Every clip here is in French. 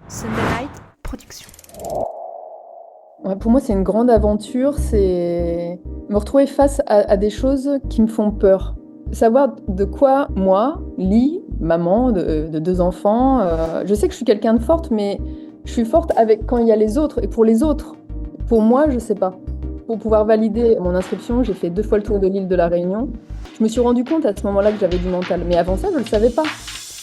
Sunday Night Production. Ouais, pour moi, c'est une grande aventure, c'est me retrouver face à des choses qui me font peur. Savoir de quoi moi, Lee, maman de deux enfants, je sais que je suis quelqu'un de forte, mais je suis forte avec quand il y a les autres et pour les autres. Pour moi, je sais pas. Pour pouvoir valider mon inscription, j'ai fait 2 fois le tour de l'île de la Réunion. Je me suis rendu compte à ce moment-là que j'avais du mental, mais avant ça, je le savais pas.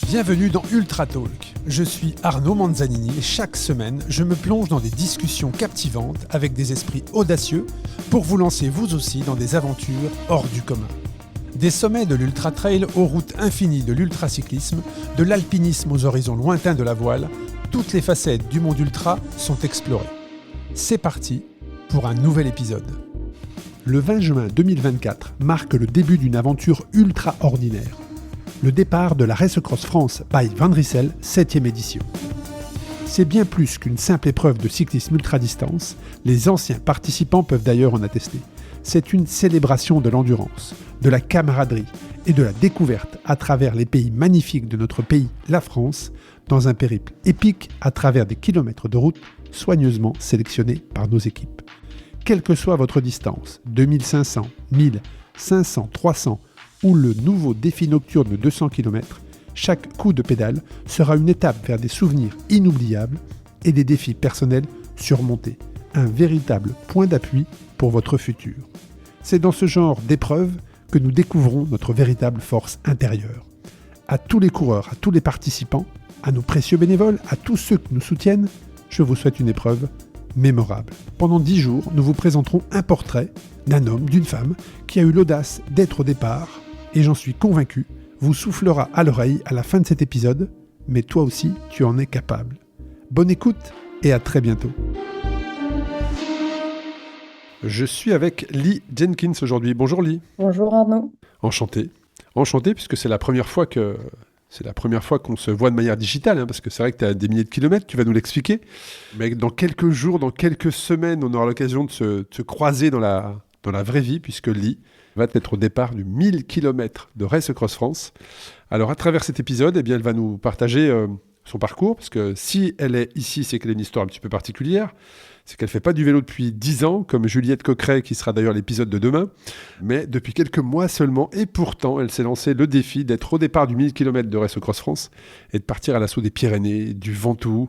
Bienvenue dans Ultra Talk. Je suis Arnaud Manzanini et chaque semaine, je me plonge dans des discussions captivantes avec des esprits audacieux pour vous lancer vous aussi dans des aventures hors du commun. Des sommets de l'ultra trail aux routes infinies de l'ultracyclisme, de l'alpinisme aux horizons lointains de la voile, toutes les facettes du monde ultra sont explorées. C'est parti pour un nouvel épisode. Le 20 juin 2024 marque le début d'une aventure ultra ordinaire. Le départ de la Race Cross France by Van Rissel, 7e édition. C'est bien plus qu'une simple épreuve de cyclisme ultra-distance, les anciens participants peuvent d'ailleurs en attester. C'est une célébration de l'endurance, de la camaraderie et de la découverte à travers les pays magnifiques de notre pays, la France, dans un périple épique à travers des kilomètres de route soigneusement sélectionnés par nos équipes. Quelle que soit votre distance, 2500, 1000, 500, 300, ou le nouveau défi nocturne de 200 km, chaque coup de pédale sera une étape vers des souvenirs inoubliables et des défis personnels surmontés. Un véritable point d'appui pour votre futur. C'est dans ce genre d'épreuve que nous découvrons notre véritable force intérieure. À tous les coureurs, à tous les participants, à nos précieux bénévoles, à tous ceux qui nous soutiennent, je vous souhaite une épreuve mémorable. Pendant 10 jours, nous vous présenterons un portrait d'un homme, d'une femme, qui a eu l'audace d'être au départ, et j'en suis convaincu, vous soufflera à l'oreille à la fin de cet épisode, mais toi aussi, tu en es capable. Bonne écoute et à très bientôt. Je suis avec Lee Jenkins aujourd'hui. Bonjour Lee. Bonjour Arnaud. Enchanté. Enchanté puisque c'est la première fois qu'on se voit de manière digitale, hein, parce que c'est vrai que tu as des milliers de kilomètres, tu vas nous l'expliquer. Mais dans quelques jours, dans quelques semaines, on aura l'occasion de se croiser dans la vraie vie, puisque Lee va être au départ du 1000 km de Race Cross France. Alors, à travers cet épisode, eh bien, elle va nous partager son parcours, parce que si elle est ici, c'est qu'elle a une histoire un petit peu particulière. C'est qu'elle ne fait pas du vélo depuis 10 ans, comme Juliette Coqueret, qui sera d'ailleurs l'épisode de demain, mais depuis quelques mois seulement, et pourtant, elle s'est lancée le défi d'être au départ du 1000 km de Race Cross France, et de partir à l'assaut des Pyrénées, du Ventoux,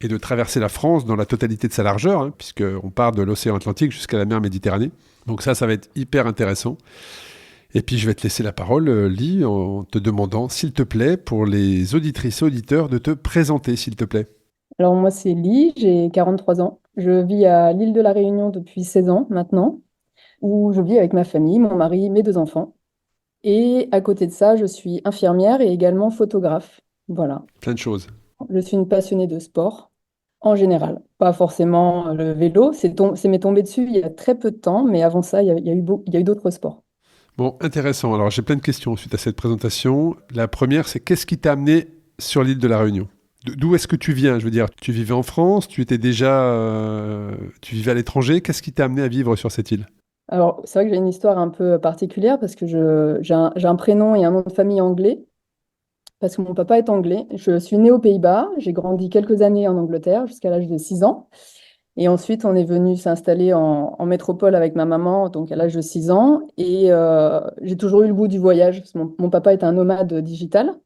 et de traverser la France dans la totalité de sa largeur, hein, puisqu'on part de l'océan Atlantique jusqu'à la mer Méditerranée. Donc ça va être hyper intéressant. Et puis je vais te laisser la parole, Lee, en te demandant, s'il te plaît, pour les auditrices et auditeurs, de te présenter, s'il te plaît. Alors moi, c'est Lee, j'ai 43 ans. Je vis à l'île de la Réunion depuis 16 ans maintenant, où je vis avec ma famille, mon mari, mes 2 enfants. Et à côté de ça, je suis infirmière et également photographe. Voilà. Plein de choses. Je suis une passionnée de sport en général. Pas forcément le vélo, c'est m'est tombé dessus il y a très peu de temps, mais avant ça, il y a eu d'autres sports. Bon, intéressant. Alors j'ai plein de questions suite à cette présentation. La première, c'est qu'est-ce qui t'a amené sur l'île de la Réunion ? D'où est-ce que tu viens ? Je veux dire, tu vivais en France, tu vivais à l'étranger. Qu'est-ce qui t'a amené à vivre sur cette île ? Alors, c'est vrai que j'ai une histoire un peu particulière parce que j'ai un prénom et un nom de famille anglais, parce que mon papa est anglais. Je suis née aux Pays-Bas, j'ai grandi quelques années en Angleterre jusqu'à l'âge de 6 ans. Et ensuite, on est venu s'installer en métropole avec ma maman, donc à l'âge de 6 ans. Et j'ai toujours eu le goût du voyage, parce que mon papa est un nomade digital.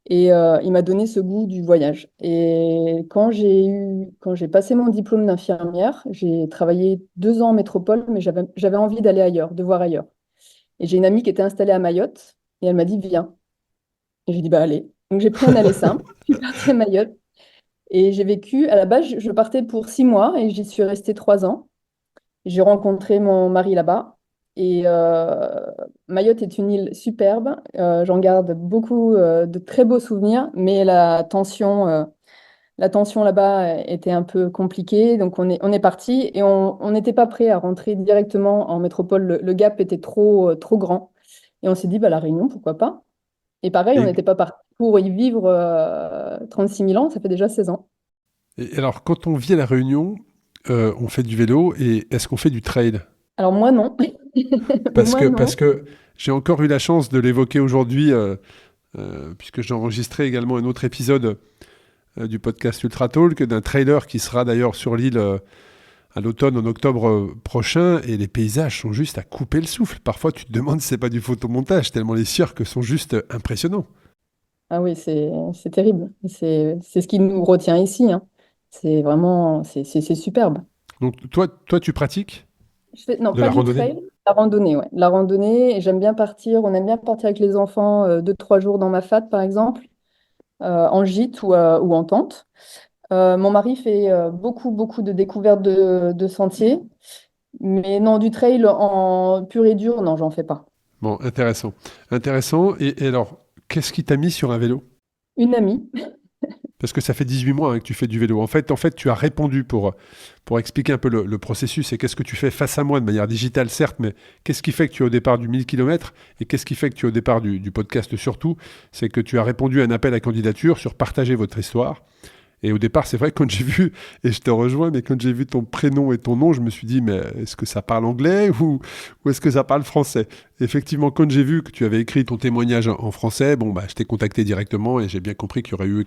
Et il m'a donné ce goût du voyage. Et quand j'ai passé mon diplôme d'infirmière, j'ai travaillé 2 ans en métropole, mais j'avais envie d'aller ailleurs, de voir ailleurs. Et j'ai une amie qui était installée à Mayotte, et elle m'a dit, viens. Et j'ai dit, bah allez. Donc j'ai pris un aller simple, je suis partie à Mayotte, et j'ai vécu, à la base, je partais pour 6 mois, et j'y suis restée 3 ans. J'ai rencontré mon mari là-bas. Et Mayotte est une île superbe. J'en garde beaucoup de très beaux souvenirs, mais la tension là-bas était un peu compliquée. Donc on est parti et on n'était pas prêt à rentrer directement en métropole. Le gap était trop grand. Et on s'est dit, bah, La Réunion, pourquoi pas? Et pareil, on Et, n'était pas parti pour y vivre 36 000 ans, ça fait déjà 16 ans. et alors, quand on vit à la Réunion, on fait du vélo et est-ce qu'on fait du trail ? Alors moi, non. Parce Moi, que, non. parce que j'ai encore eu la chance de l'évoquer aujourd'hui, puisque j'ai enregistré également un autre épisode du podcast Ultra Talk, d'un trailer qui sera d'ailleurs sur l'île à l'automne, en octobre prochain, et les paysages sont juste à couper le souffle. Parfois, tu te demandes si c'est pas du photomontage, tellement les cirques sont juste impressionnants. Ah oui, c'est terrible. C'est ce qui nous retient ici, hein. C'est vraiment, c'est superbe. Donc, toi, tu pratiques Non, de pas la du randonnée? trail, la randonnée, ouais. La randonnée, et j'aime bien partir, on aime bien partir avec les enfants 2, 3 jours dans ma fat, par exemple, en gîte ou en tente. Mon mari fait beaucoup, beaucoup de découvertes de sentiers, mais non, du trail en pur et dur, non, j'en fais pas. Bon, intéressant. Intéressant. Et alors, qu'est-ce qui t'a mis sur un vélo? Une amie. Parce que ça fait 18 mois hein, que tu fais du vélo. En fait, tu as répondu pour expliquer un peu le processus et qu'est-ce que tu fais face à moi de manière digitale, certes, mais qu'est-ce qui fait que tu es au départ du 1000 km et qu'est-ce qui fait que tu es au départ du podcast surtout, c'est que tu as répondu à un appel à candidature sur partager votre histoire. Et au départ, c'est vrai, quand j'ai vu, et je te rejoins, mais quand j'ai vu ton prénom et ton nom, je me suis dit, mais est-ce que ça parle anglais ou est-ce que ça parle français? Effectivement, quand j'ai vu que tu avais écrit ton témoignage en français, bon, bah, je t'ai contacté directement et j'ai bien compris qu'il n'y aurait eu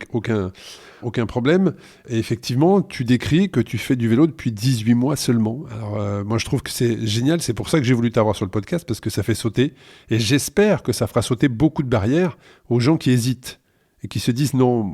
aucun problème. Et effectivement, tu décris que tu fais du vélo depuis 18 mois seulement. Alors, moi, je trouve que c'est génial. C'est pour ça que j'ai voulu t'avoir sur le podcast, parce que ça fait sauter. Et j'espère que ça fera sauter beaucoup de barrières aux gens qui hésitent et qui se disent non,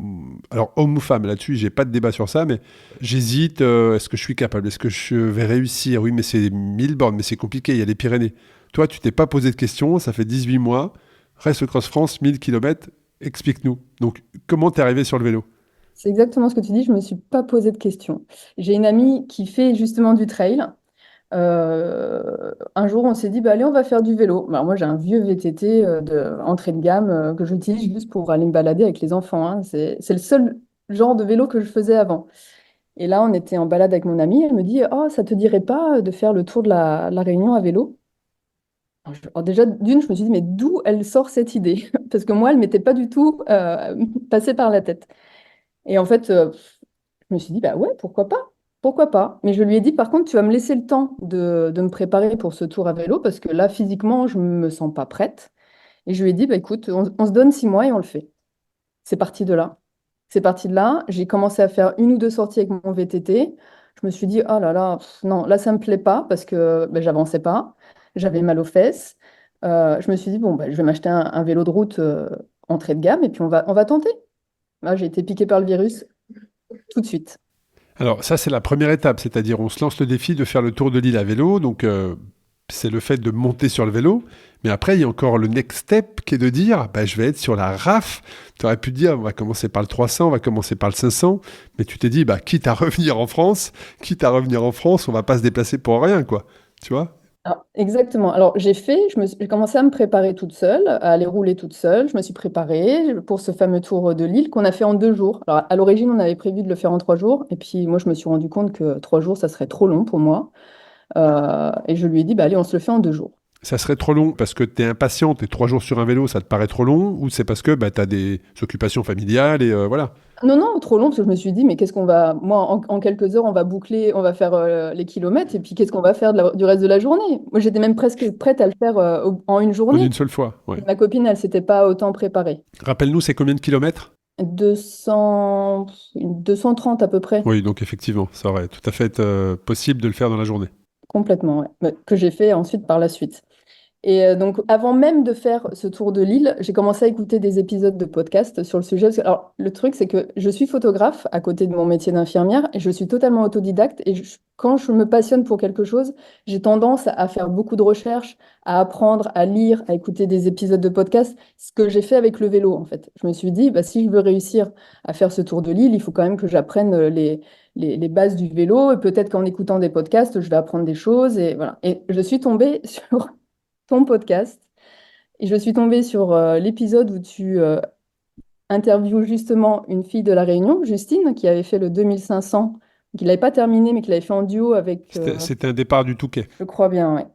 alors homme ou femme, là-dessus, j'ai pas de débat sur ça, mais j'hésite, est-ce que je suis capable, est-ce que je vais réussir? Oui, mais c'est 1000 bornes, mais c'est compliqué, il y a les Pyrénées. Toi, tu t'es pas posé de questions, ça fait 18 mois, reste Cross France, 1000 km, explique-nous. Donc, comment t'es arrivé sur le vélo? C'est exactement ce que tu dis, je me suis pas posé de questions. J'ai une amie qui fait justement du trail. Un jour, on s'est dit, bah, allez, on va faire du vélo. Alors, moi, j'ai un vieux VTT entrée de gamme que j'utilise juste pour aller me balader avec les enfants, hein. C'est le seul genre de vélo que je faisais avant. Et là, on était en balade avec mon amie. Elle me dit, oh, ça te dirait pas de faire le tour de la Réunion à vélo? Alors déjà, d'une, je me suis dit, mais d'où elle sort cette idée? Parce que moi, elle m'était pas du tout passée par la tête. Et en fait, je me suis dit, bah ouais, pourquoi pas? Pourquoi pas? Mais je lui ai dit, par contre, tu vas me laisser le temps de me préparer pour ce tour à vélo, parce que là, physiquement, je ne me sens pas prête. Et je lui ai dit, bah écoute, on se donne 6 mois et on le fait. C'est parti de là. C'est parti de là. J'ai commencé à faire 1 ou 2 sorties avec mon VTT. Je me suis dit, oh là là, non, là, ça me plaît pas, parce que ben, j'avançais pas. J'avais mal aux fesses. Je me suis dit, bon, bah, je vais m'acheter un vélo de route entrée de gamme, et puis on va tenter. Là, j'ai été piquée par le virus tout de suite. Alors, ça, c'est la première étape, c'est-à-dire on se lance le défi de faire le tour de l'île à vélo, donc c'est le fait de monter sur le vélo, mais après, il y a encore le next step qui est de dire, bah, je vais être sur la RAF. Tu aurais pu te dire, on va commencer par le 300, on va commencer par le 500, mais tu t'es dit, bah, quitte à revenir en France, on va pas se déplacer pour rien, quoi. Tu vois? Exactement. Alors, j'ai commencé à me préparer toute seule, à aller rouler toute seule. Je me suis préparée pour ce fameux tour de l'île qu'on a fait en 2 jours. Alors, à l'origine, on avait prévu de le faire en 3 jours. Et puis, moi, je me suis rendu compte que 3 jours, ça serait trop long pour moi. Et je lui ai dit, bah, allez, on se le fait en 2 jours. Ça serait trop long parce que tu es impatiente et 3 jours sur un vélo, ça te paraît trop long, ou c'est parce que bah, tu as des occupations familiales et voilà. Non, non, trop long, parce que je me suis dit, mais qu'est-ce qu'on va. Moi, en quelques heures, on va boucler, on va faire les kilomètres. Et puis, qu'est-ce qu'on va faire du reste de la journée? Moi, j'étais même presque prête à le faire en une En journée. une seule fois, ouais. Ma copine, elle s'était pas autant préparée. Rappelle-nous, c'est combien de kilomètres? 230 à peu près. Oui, donc effectivement, ça aurait tout à fait été possible de le faire dans la journée. Complètement, ouais. Que j'ai fait ensuite par la suite. Et donc, avant même de faire ce tour de l'île, j'ai commencé à écouter des épisodes de podcast sur le sujet. Alors, le truc, c'est que je suis photographe à côté de mon métier d'infirmière et je suis totalement autodidacte. Et quand je me passionne pour quelque chose, j'ai tendance à faire beaucoup de recherches, à apprendre, à lire, à écouter des épisodes de podcast. Ce que j'ai fait avec le vélo, en fait. Je me suis dit, bah, si je veux réussir à faire ce tour de l'île, il faut quand même que j'apprenne les bases du vélo. Et peut-être qu'en écoutant des podcasts, je vais apprendre des choses. Et voilà. Et je suis tombée sur ton podcast. Et je suis tombée sur l'épisode où tu interviews justement une fille de La Réunion, Justine, qui avait fait le 2500, qui ne l'avait pas terminé, mais qui l'avait fait en duo avec, C'était un départ du Touquet. je crois bien, ouais.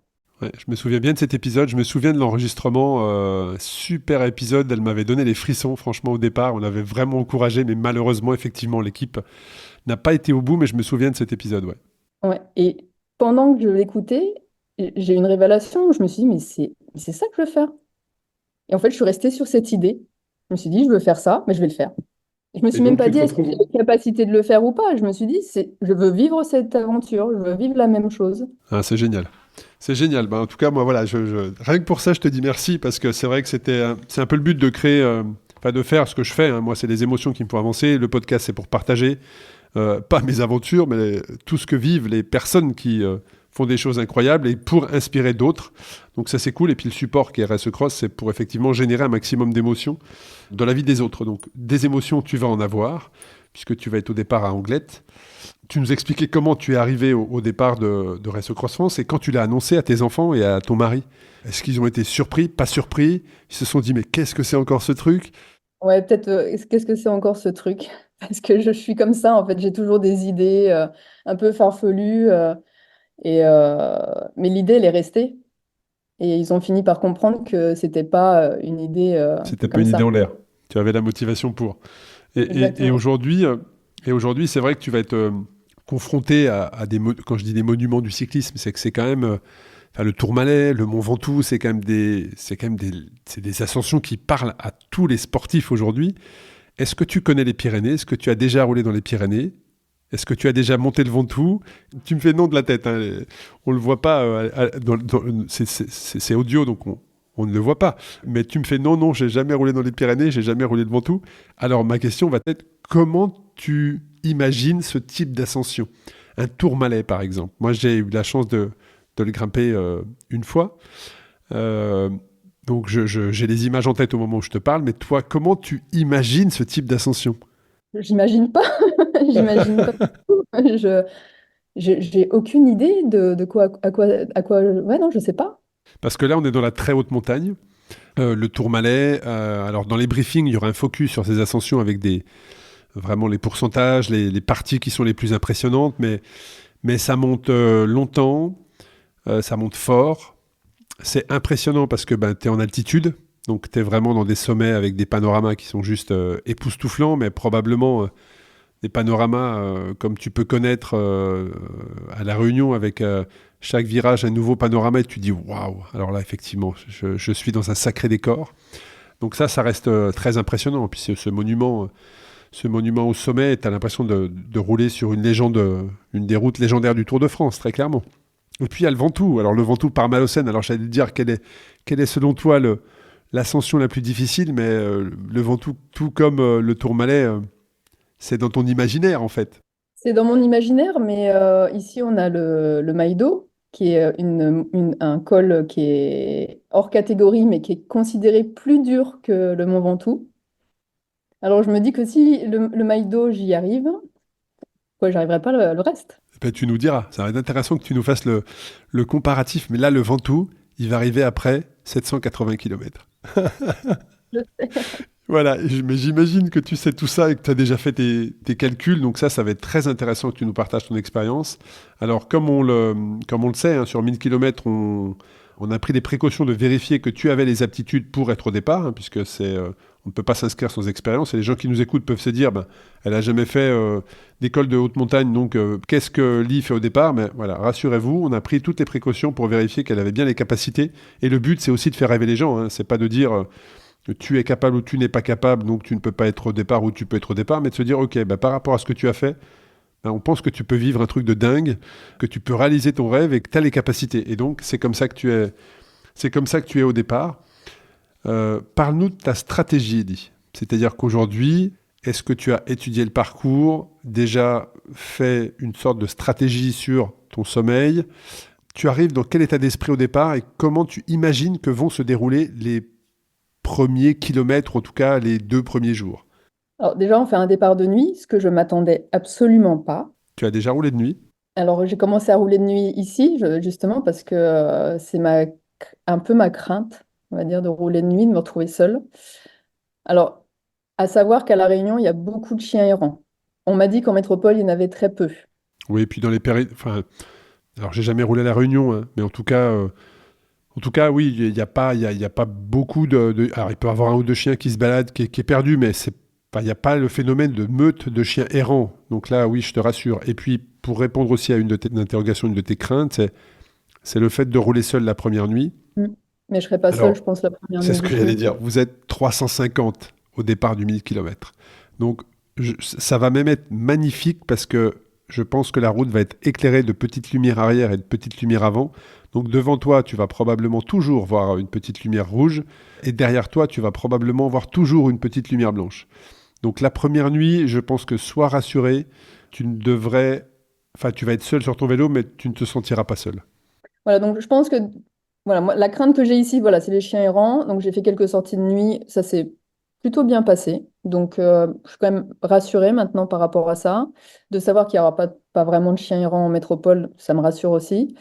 Ouais, je me souviens bien de cet épisode, je me souviens de l'enregistrement, super épisode, elle m'avait donné les frissons franchement au départ, on avait vraiment encouragé, mais malheureusement effectivement l'équipe n'a pas été au bout, mais je me souviens de cet épisode, ouais. Ouais. Et pendant que je l'écoutais, j'ai eu une révélation. Je me suis dit, mais c'est ça que je veux faire. Et en fait, je suis restée sur cette idée. Je me suis dit, je veux faire ça, mais je vais le faire. Je me Et suis même donc, pas tu dit te est-ce que retrouves. j'ai la capacité de le faire ou pas. Je me suis dit, je veux vivre cette aventure, je veux vivre la même chose. Ah, c'est génial. C'est génial. En tout cas, moi, voilà, rien que pour ça, je te dis merci parce que c'est vrai que c'est un peu le but de créer, enfin, de faire ce que je fais, hein. Moi, c'est les émotions qui me font avancer. Le podcast, c'est pour partager, pas mes aventures, mais tout ce que vivent les personnes qui font des choses incroyables et pour inspirer d'autres. Donc, ça, c'est cool. Et puis, le support qui est RSE Cross, c'est pour effectivement générer un maximum d'émotions dans la vie des autres. Donc, des émotions, tu vas en avoir puisque tu vas être au départ à Anglette. Tu nous expliquais comment tu es arrivé au départ de Race Cross France et quand tu l'as annoncé à tes enfants et à ton mari. Est-ce qu'ils ont été surpris, pas surpris? Ils se sont dit, mais qu'est-ce que c'est encore ce truc? Ouais, peut-être, qu'est-ce que c'est encore ce truc? Parce que je suis comme ça, en fait, j'ai toujours des idées un peu farfelues, mais l'idée, elle est restée. Et ils ont fini par comprendre que c'était pas une idée C'était pas comme une idée ça. en l'air. Tu avais la motivation pour. Et Exactement. aujourd'hui, c'est vrai que tu vas être confronté à quand je dis des monuments du cyclisme, c'est que c'est quand même, enfin, le Tourmalet, le Mont Ventoux, c'est des ascensions qui parlent à tous les sportifs aujourd'hui. Est-ce que tu connais les Pyrénées? Est-ce que tu as déjà roulé dans les Pyrénées? Est-ce que tu as déjà monté le Ventoux? Tu me fais non de la tête, hein. On le voit pas, c'est audio, donc on ne le voit pas. Mais tu me fais non, non, j'ai jamais roulé dans les Pyrénées, j'ai jamais roulé le Ventoux. Alors ma question va être, comment tu imagines ce type d'ascension? Un Tourmalet, par exemple. Moi, j'ai eu la chance de le grimper une fois. Euh, donc j'ai les images en tête au moment où je te parle. Mais toi, comment tu imagines ce type d'ascension? J'imagine pas. J'imagine pas. Je, j'ai aucune idée de quoi, à quoi. Ouais, non, je sais pas. Parce que là, on est dans la très haute montagne. Le Tourmalet, alors dans les briefings, il y aura un focus sur ces ascensions avec vraiment les pourcentages, les parties qui sont les plus impressionnantes, mais ça monte longtemps, ça monte fort. C'est impressionnant parce que tu es en altitude, donc tu es vraiment dans des sommets avec des panoramas qui sont juste époustouflants, mais probablement des panoramas comme tu peux connaître à La Réunion avec chaque virage un nouveau panorama et tu dis waouh, alors là effectivement je suis dans un sacré décor. Donc ça reste très impressionnant. Puis ce monument au sommet, tu as l'impression de rouler sur une légende, une des routes légendaires du Tour de France, très clairement. Et puis il y a le Ventoux. Alors le Ventoux par Malocène, alors j'allais te dire quelle est selon toi l'ascension la plus difficile, mais le Ventoux, tout comme le Tourmalet, c'est dans ton imaginaire en fait. C'est dans mon imaginaire, mais ici, on a le Maïdo, qui est un col qui est hors catégorie, mais qui est considéré plus dur que le Mont Ventoux. Alors, je me dis que si le Maïdo, j'y arrive, pourquoi j'arriverai pas le reste? Ben, tu nous diras, ça va être intéressant que tu nous fasses le comparatif, mais là le Ventoux, il va arriver après 780 km. Je sais. Voilà, mais j'imagine que tu sais tout ça et que tu as déjà fait tes calculs, donc ça va être très intéressant que tu nous partages ton expérience. Alors, comme on le sait, hein, sur 1000 km, on a pris les précautions de vérifier que tu avais les aptitudes pour être au départ, hein, puisque on ne peut pas s'inscrire sans expérience, et les gens qui nous écoutent peuvent se dire, elle n'a jamais fait d'école de haute montagne, donc qu'est-ce que Lee fait au départ? Mais voilà, rassurez-vous, on a pris toutes les précautions pour vérifier qu'elle avait bien les capacités, et le but, c'est aussi de faire rêver les gens, hein, c'est pas de dire... tu es capable ou tu n'es pas capable, donc tu ne peux pas être au départ ou tu peux être au départ, mais de se dire, ok, par rapport à ce que tu as fait, on pense que tu peux vivre un truc de dingue, que tu peux réaliser ton rêve et que tu as les capacités. Et donc, c'est comme ça que tu es au départ. Parle-nous de ta stratégie, Eddie. C'est-à-dire qu'aujourd'hui, est-ce que tu as étudié le parcours, déjà fait une sorte de stratégie sur ton sommeil? Tu arrives dans quel état d'esprit au départ et comment tu imagines que vont se dérouler les premiers kilomètres, en tout cas les 2 premiers jours? Alors, déjà, on fait un départ de nuit, ce que je m'attendais absolument pas. Tu as déjà roulé de nuit? Alors, j'ai commencé à rouler de nuit ici, justement, parce que c'est un peu ma crainte, on va dire, de rouler de nuit, de me retrouver seule. Alors, à savoir qu'à La Réunion, il y a beaucoup de chiens errants. On m'a dit qu'en métropole, il y en avait très peu. Oui, et puis dans les périodes... Enfin, alors j'ai jamais roulé à La Réunion, hein, mais en tout cas, oui, il y a pas beaucoup Alors, il peut y avoir un ou deux chiens qui se baladent, qui est perdu, mais il n'y a pas le phénomène de meute de chiens errants. Donc là, oui, je te rassure. Et puis, pour répondre aussi à une interrogation, une de tes craintes, c'est le fait de rouler seul la première nuit. Mm. Mais je serais pas seule, Alors, je pense, la première c'est nuit ce du que j'allais tout. dire. Vous êtes 350 au départ du 1000 km. Donc, Ça va même être magnifique parce que je pense que la route va être éclairée de petites lumières arrière et de petites lumières avant. Donc devant toi, tu vas probablement toujours voir une petite lumière rouge et derrière toi, tu vas probablement voir toujours une petite lumière blanche. Donc la première nuit, je pense que sois rassuré, tu vas être seul sur ton vélo, mais tu ne te sentiras pas seul. Voilà, donc je pense que voilà, moi, la crainte que j'ai ici, voilà, c'est les chiens errants. Donc j'ai fait quelques sorties de nuit, ça s'est plutôt bien passé. Donc je suis quand même rassurée maintenant par rapport à ça. De savoir qu'il n'y aura pas vraiment de chiens errants en métropole, ça me rassure aussi.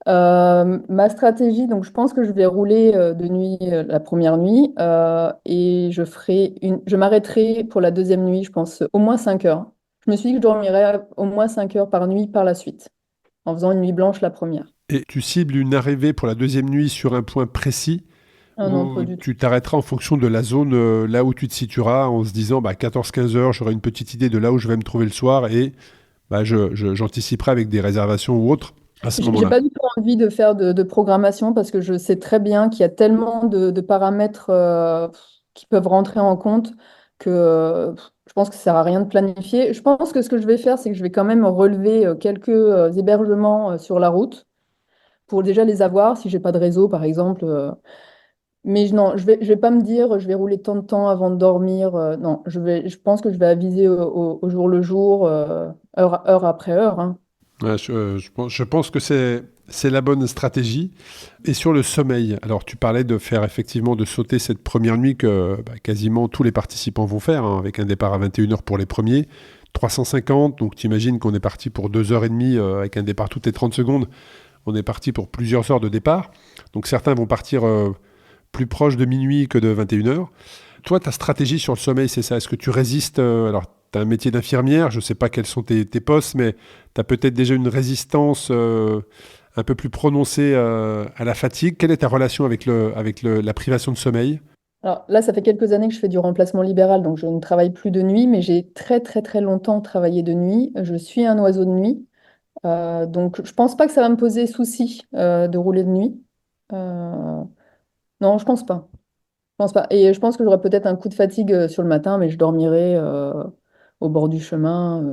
Ma stratégie, donc je pense que je vais rouler de nuit la première nuit et je m'arrêterai pour la deuxième nuit, je pense, au moins 5 heures. Je me suis dit que je dormirais au moins 5 heures par nuit par la suite, en faisant une nuit blanche la première. Et tu cibles une arrivée pour la deuxième nuit sur un point précis Ah non, où pas du tout. tu t'arrêteras en fonction de la zone là où tu te situeras en se disant 14-15 heures, j'aurai une petite idée de là où je vais me trouver le soir et j'anticiperai avec des réservations ou autres à ce J'ai moment-là. pas du tout envie de faire de programmation parce que je sais très bien qu'il y a tellement de paramètres qui peuvent rentrer en compte que je pense que ça sert à rien de planifier. Je pense que ce que je vais faire, c'est que je vais quand même relever quelques hébergements sur la route pour déjà les avoir si j'ai pas de réseau, par exemple. Mais non, je vais pas me dire je vais rouler tant de temps avant de dormir. Non, je pense que je vais aviser au jour le jour, heure après heure, hein. Ouais, je pense que c'est la bonne stratégie. Et sur le sommeil, alors tu parlais de faire effectivement de sauter cette première nuit que quasiment tous les participants vont faire, hein, avec un départ à 21 heures pour les premiers, 350, donc tu imagines qu'on est parti pour 2h30 avec un départ toutes les 30 secondes, on est parti pour plusieurs heures de départ. Donc certains vont partir plus proche de minuit que de 21 heures. Toi, ta stratégie sur le sommeil, c'est ça. Est-ce que tu résistes alors, tu as un métier d'infirmière, je ne sais pas quels sont tes postes, mais tu as peut-être déjà une résistance un peu plus prononcée à la fatigue. Quelle est ta relation avec la privation de sommeil? Alors là, ça fait quelques années que je fais du remplacement libéral, donc je ne travaille plus de nuit, mais j'ai très très très longtemps travaillé de nuit. Je suis un oiseau de nuit, donc je pense pas que ça va me poser souci de rouler de nuit. Euh, non, je pense pas. Je pense pas. Et je pense que j'aurai peut-être un coup de fatigue sur le matin, mais je dormirai au bord du chemin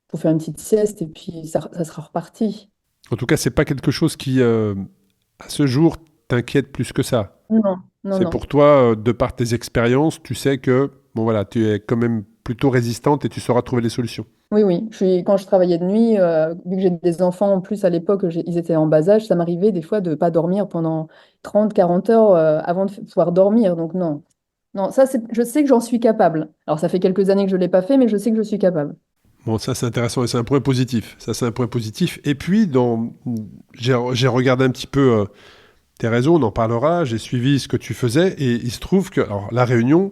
pour faire une petite sieste et puis ça sera reparti. En tout cas, c'est pas quelque chose qui, à ce jour, t'inquiète plus que ça. Non, non, C'est non. pour toi, de par tes expériences, tu sais que bon voilà, tu es quand même plutôt résistante et tu sauras trouver des solutions. Oui, oui. Quand je travaillais de nuit, vu que j'ai des enfants en plus à l'époque, ils étaient en bas âge, ça m'arrivait des fois de ne pas dormir pendant 30, 40 heures avant de pouvoir dormir. Donc non. Non, ça, je sais que j'en suis capable. Alors ça fait quelques années que je ne l'ai pas fait, mais je sais que je suis capable. Bon, ça c'est intéressant et c'est un point positif. Ça c'est un point positif. Et puis, j'ai regardé un petit peu tes réseaux, on en parlera, j'ai suivi ce que tu faisais et il se trouve que, alors la Réunion,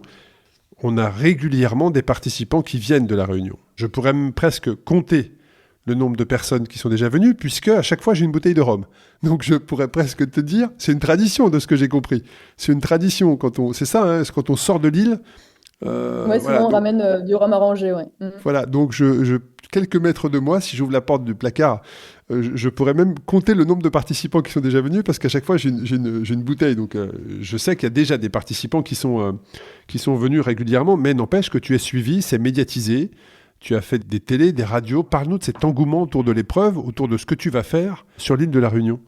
on a régulièrement des participants qui viennent de la Réunion. Je pourrais même presque compter le nombre de personnes qui sont déjà venues, puisque à chaque fois j'ai une bouteille de rhum. Donc je pourrais presque te dire, c'est une tradition de ce que j'ai compris. C'est une tradition c'est ça, hein, c'est quand on sort de l'île. Ouais, Voilà, souvent on donc, ramène du rhum arrangé, ouais. Mhm. voilà, donc quelques mètres de moi, si j'ouvre la porte du placard, je pourrais même compter le nombre de participants qui sont déjà venus, parce qu'à chaque fois j'ai une bouteille. Donc je sais qu'il y a déjà des participants qui sont venus régulièrement, mais n'empêche que tu es suivi, c'est médiatisé. Tu as fait des télés, des radios. Parle-nous de cet engouement autour de l'épreuve, autour de ce que tu vas faire sur l'île de la Réunion.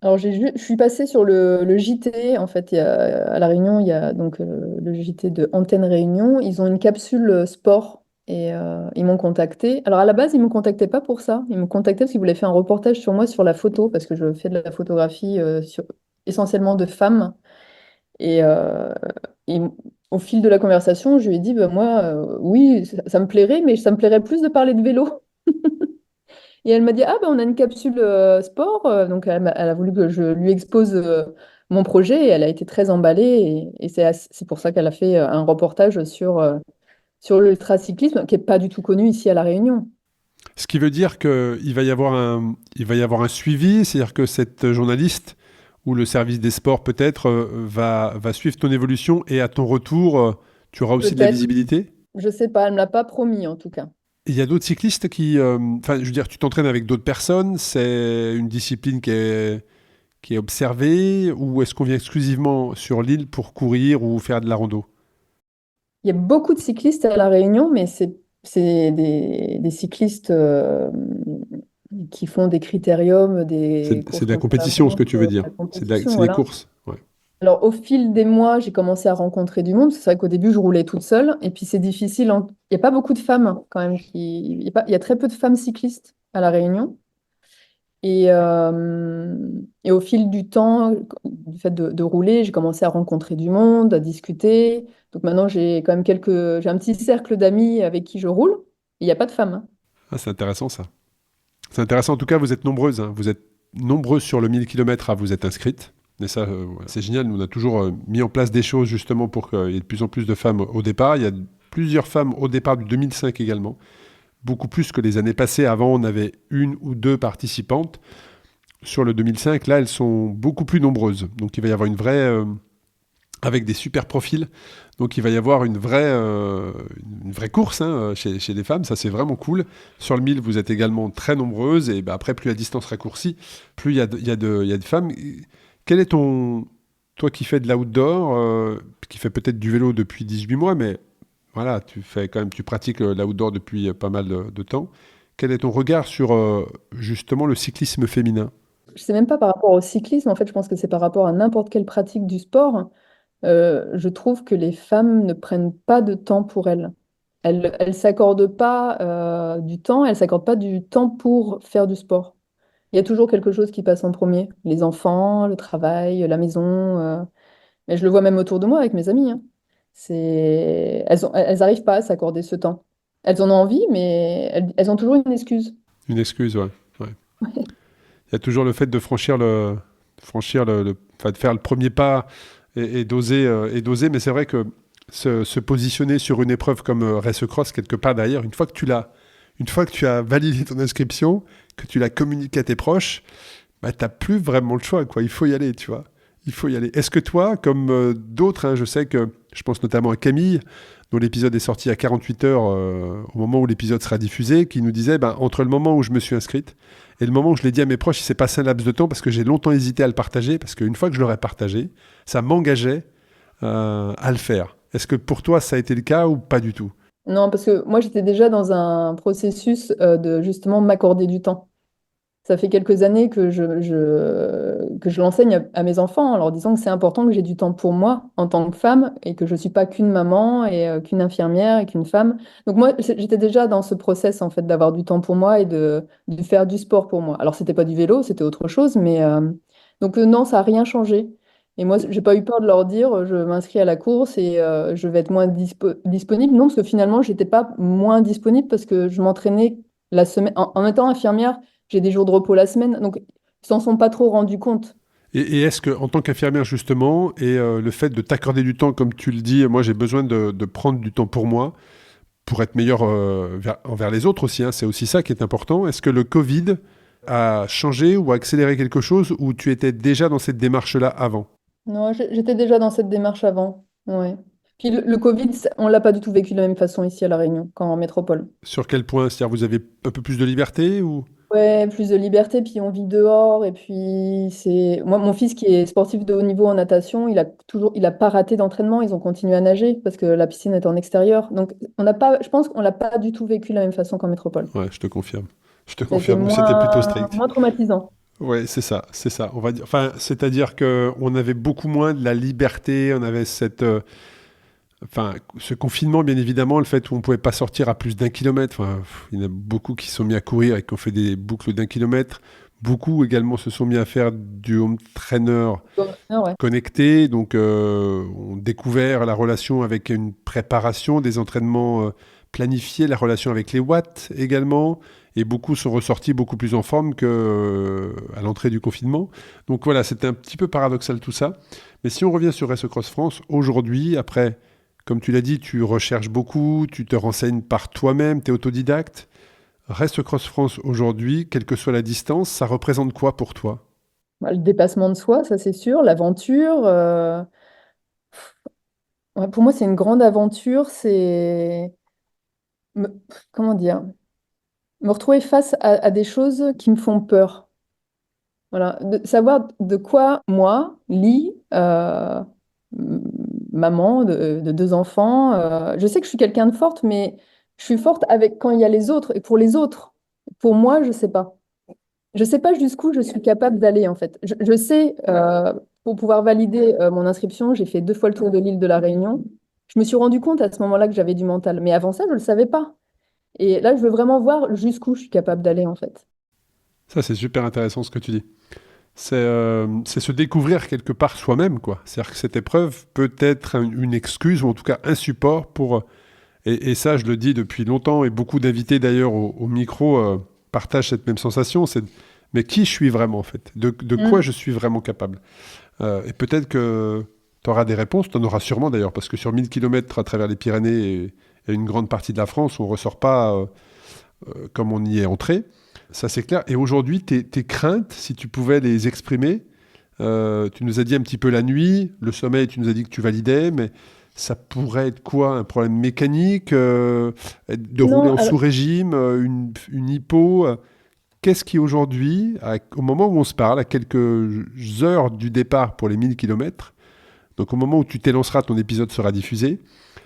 Alors je suis passée sur le JT, en fait, à La Réunion, il y a donc le JT de Antenne Réunion. Ils ont une capsule sport et ils m'ont contacté. Alors à la base, ils ne me contactaient pas pour ça. Ils me contactaient parce qu'ils voulaient faire un reportage sur moi sur la photo, parce que je fais de la photographie essentiellement de femmes. Et, et au fil de la conversation, je lui ai dit, bah, moi, oui, ça me plairait, mais ça me plairait plus de parler de vélo. Et elle m'a dit, ah ben on a une capsule sport. Donc elle a voulu que je lui expose mon projet et elle a été très emballée. Et c'est pour ça qu'elle a fait un reportage sur l'ultracyclisme, qui n'est pas du tout connu ici à La Réunion. Ce qui veut dire qu'il va y avoir il va y avoir un suivi, c'est-à-dire que cette journaliste ou le service des sports peut-être va suivre ton évolution et à ton retour, tu auras aussi de la Peut-être, visibilité. je sais pas, elle me l'a pas promis en tout cas. Il y a d'autres cyclistes qui... Enfin, je veux dire, tu t'entraînes avec d'autres personnes, c'est une discipline qui est observée, ou est-ce qu'on vient exclusivement sur l'île pour courir ou faire de la rando? Il y a beaucoup de cyclistes à La Réunion, mais c'est des cyclistes qui font des critériums, des C'est courses de la contre la compétition, ce que montre, tu veux dire. la compétition, C'est des voilà. courses. Ouais. Alors, au fil des mois, j'ai commencé à rencontrer du monde. C'est vrai qu'au début, je roulais toute seule. Et puis, c'est difficile. Il n'y a pas beaucoup de femmes, quand même. Il y a très peu de femmes cyclistes à La Réunion. Et au fil du temps, du fait de rouler, j'ai commencé à rencontrer du monde, à discuter. Donc maintenant, j'ai quand même j'ai un petit cercle d'amis avec qui je roule. Il n'y a pas de femmes, hein. Ah, c'est intéressant ça. C'est intéressant. En tout cas, vous êtes nombreuses, hein. Vous êtes nombreuses sur le 1000 km à vous être inscrites. Et ça, voilà, c'est génial. Nous, on a toujours mis en place des choses justement pour qu'il y ait de plus en plus de femmes au départ. Il y a plusieurs femmes au départ du 2005 également. Beaucoup plus que les années passées. Avant, on avait une ou deux participantes. Sur le 2005, là, elles sont beaucoup plus nombreuses. Donc, il va y avoir une vraie... avec des super profils. Donc, il va y avoir une vraie course, hein, chez les femmes. Ça, c'est vraiment cool. Sur le 1000, vous êtes également très nombreuses. Et bah, après, plus la distance raccourcit, plus il y a de femmes. Quel est toi qui fais de l'outdoor, qui fait peut-être du vélo depuis 18 mois, mais voilà, tu pratiques l'outdoor depuis pas mal de temps. Quel est ton regard sur justement le cyclisme féminin? Je sais même pas par rapport au cyclisme. En fait, je pense que c'est par rapport à n'importe quelle pratique du sport. Je trouve que les femmes ne prennent pas de temps pour elles. Elles s'accordent pas du temps. Elles s'accordent pas du temps pour faire du sport. Il y a toujours quelque chose qui passe en premier. Les enfants, le travail, la maison. Mais je le vois même autour de moi avec mes amies, hein. Elles arrivent pas à s'accorder ce temps. Elles en ont envie, mais elles ont toujours une excuse. Une excuse, ouais. Ouais. Il y a toujours le fait de enfin, de faire le premier pas et d'oser. Mais c'est vrai que se positionner sur une épreuve comme Race Cross, quelque part derrière, une fois que tu as validé ton inscription, que tu l'as communiqué à tes proches, bah, tu n'as plus vraiment le choix, quoi. Il faut y aller, tu vois. Il faut y aller. Est-ce que toi, comme d'autres, hein, je pense notamment à Camille, dont l'épisode est sorti à 48 heures au moment où l'épisode sera diffusé, qui nous disait, ben, entre le moment où je me suis inscrite et le moment où je l'ai dit à mes proches, il s'est passé un laps de temps parce que j'ai longtemps hésité à le partager, parce qu'une fois que je l'aurais partagé, ça m'engageait à le faire. Est-ce que pour toi, ça a été le cas ou pas du tout? Non, parce que moi, j'étais déjà dans un processus de justement m'accorder du temps. Ça fait quelques années que je l'enseigne à mes enfants en leur disant que c'est important que j'ai du temps pour moi en tant que femme et que je ne suis pas qu'une maman et qu'une infirmière et qu'une femme. Donc moi, j'étais déjà dans ce process en fait d'avoir du temps pour moi et de faire du sport pour moi. Alors, c'était pas du vélo, c'était autre chose, mais donc non, ça n'a rien changé. Et moi, j'ai pas eu peur de leur dire, je m'inscris à la course et je vais être moins disponible. Non, parce que finalement, j'étais pas moins disponible parce que je m'entraînais la semaine. En étant infirmière, j'ai des jours de repos la semaine, donc ils s'en sont pas trop rendus compte. Et est-ce que, en tant qu'infirmière justement, et le fait de t'accorder du temps, comme tu le dis, moi j'ai besoin de prendre du temps pour moi, pour être meilleur envers les autres aussi, hein, c'est aussi ça qui est important. Est-ce que le Covid a changé ou accéléré quelque chose, ou tu étais déjà dans cette démarche-là avant? Non, j'étais déjà dans cette démarche avant. Ouais. Puis le Covid, on l'a pas du tout vécu de la même façon ici à La Réunion, qu'en métropole. Sur quel point? C'est-à-dire vous avez un peu plus de liberté ou... Ouais, plus de liberté, puis on vit dehors, et puis c'est... Moi, mon fils qui est sportif de haut niveau en natation, il a pas raté d'entraînement, ils ont continué à nager parce que la piscine est en extérieur. Donc, je pense qu'on l'a pas du tout vécu de la même façon qu'en métropole. Ouais, je te confirme. Je te Ça a été confirme, c'était plutôt strict. moins traumatisant. Ouais, c'est ça, c'est ça. On va dire, enfin, c'est-à-dire que on avait beaucoup moins de la liberté, on avait enfin, ce confinement, bien évidemment, le fait où on pouvait pas sortir à plus d'un kilomètre. Enfin, il y en a beaucoup qui se sont mis à courir et qui ont fait des boucles d'un kilomètre. Beaucoup également se sont mis à faire du home trainer Ah ouais. connecté, donc ont découvert la relation avec une préparation, des entraînements planifiés, la relation avec les watts également, et beaucoup sont ressortis beaucoup plus en forme qu'à l'entrée du confinement. Donc voilà, c'était un petit peu paradoxal tout ça. Mais si on revient sur Race Cross France, aujourd'hui, après, comme tu l'as dit, tu recherches beaucoup, tu te renseignes par toi-même, tu es autodidacte. Race Cross France aujourd'hui, quelle que soit la distance, ça représente quoi pour toi? Bah, le dépassement de soi, ça c'est sûr, l'aventure. Ouais, pour moi, c'est une grande aventure. Comment dire? Me retrouver face à des choses qui me font peur. Voilà. Savoir de quoi, moi, Lee, maman de deux enfants. Je sais que je suis quelqu'un de forte, mais je suis forte avec quand il y a les autres et pour les autres. Pour moi, je sais pas. Je sais pas jusqu'où je suis capable d'aller en fait. Je sais, pour pouvoir valider mon inscription, j'ai fait 2 fois le tour de l'île de la Réunion. Je me suis rendu compte à ce moment-là que j'avais du mental. Mais avant ça, je le savais pas. Et là, je veux vraiment voir jusqu'où je suis capable d'aller en fait. Ça, c'est super intéressant ce que tu dis. C'est se découvrir quelque part soi-même, quoi. C'est-à-dire que cette épreuve peut être une excuse, ou en tout cas un support pour... Et ça, je le dis depuis longtemps, et beaucoup d'invités d'ailleurs au micro partagent cette même sensation, mais qui je suis vraiment en fait? De quoi je suis vraiment capable? Et peut-être que tu auras des réponses, tu en auras sûrement d'ailleurs, parce que sur 1000 km à travers les Pyrénées et une grande partie de la France, on ne ressort pas comme on y est entré. Ça, c'est clair. Et aujourd'hui, tes craintes, si tu pouvais les exprimer, tu nous as dit un petit peu la nuit, le sommeil, tu nous as dit que tu validais, mais ça pourrait être quoi? Un problème mécanique, de rouler en sous-régime, une hypo? Qu'est-ce qui aujourd'hui, au moment où on se parle, à quelques heures du départ pour les 1000 km, donc au moment où tu t'élanceras, ton épisode sera diffusé,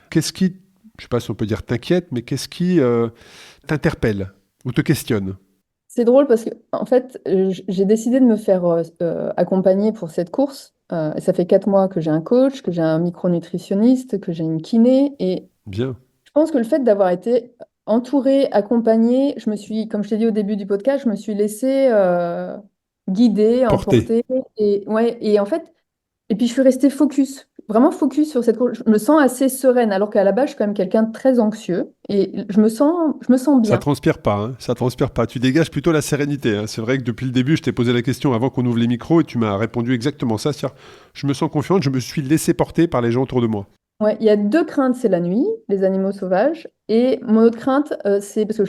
qu'est-ce qui, je ne sais pas si on peut dire t'inquiète, mais qu'est-ce qui t'interpelle ou te questionne? C'est drôle parce que en fait, j'ai décidé de me faire accompagner pour cette course. Et ça fait 4 mois que j'ai un coach, que j'ai un micronutritionniste, que j'ai une kiné. Et Bien. je pense que le fait d'avoir été entourée, accompagnée, comme je t'ai dit au début du podcast, je me suis laissée guider, Porté. emporter. Et, ouais, et en fait, et puis je suis restée focus, vraiment focus sur cette course. Je me sens assez sereine, alors qu'à la base, je suis quand même quelqu'un de très anxieux. Et je me sens Ça bien. transpire pas, hein. Ça transpire pas. Tu dégages plutôt la sérénité, hein. C'est vrai que depuis le début, je t'ai posé la question avant qu'on ouvre les micros et tu m'as répondu exactement ça. C'est-à-dire, je me sens confiante, je me suis laissé porter par les gens autour de moi. Ouais, il y a 2 craintes, c'est la nuit, les animaux sauvages. Et mon autre crainte, c'est parce que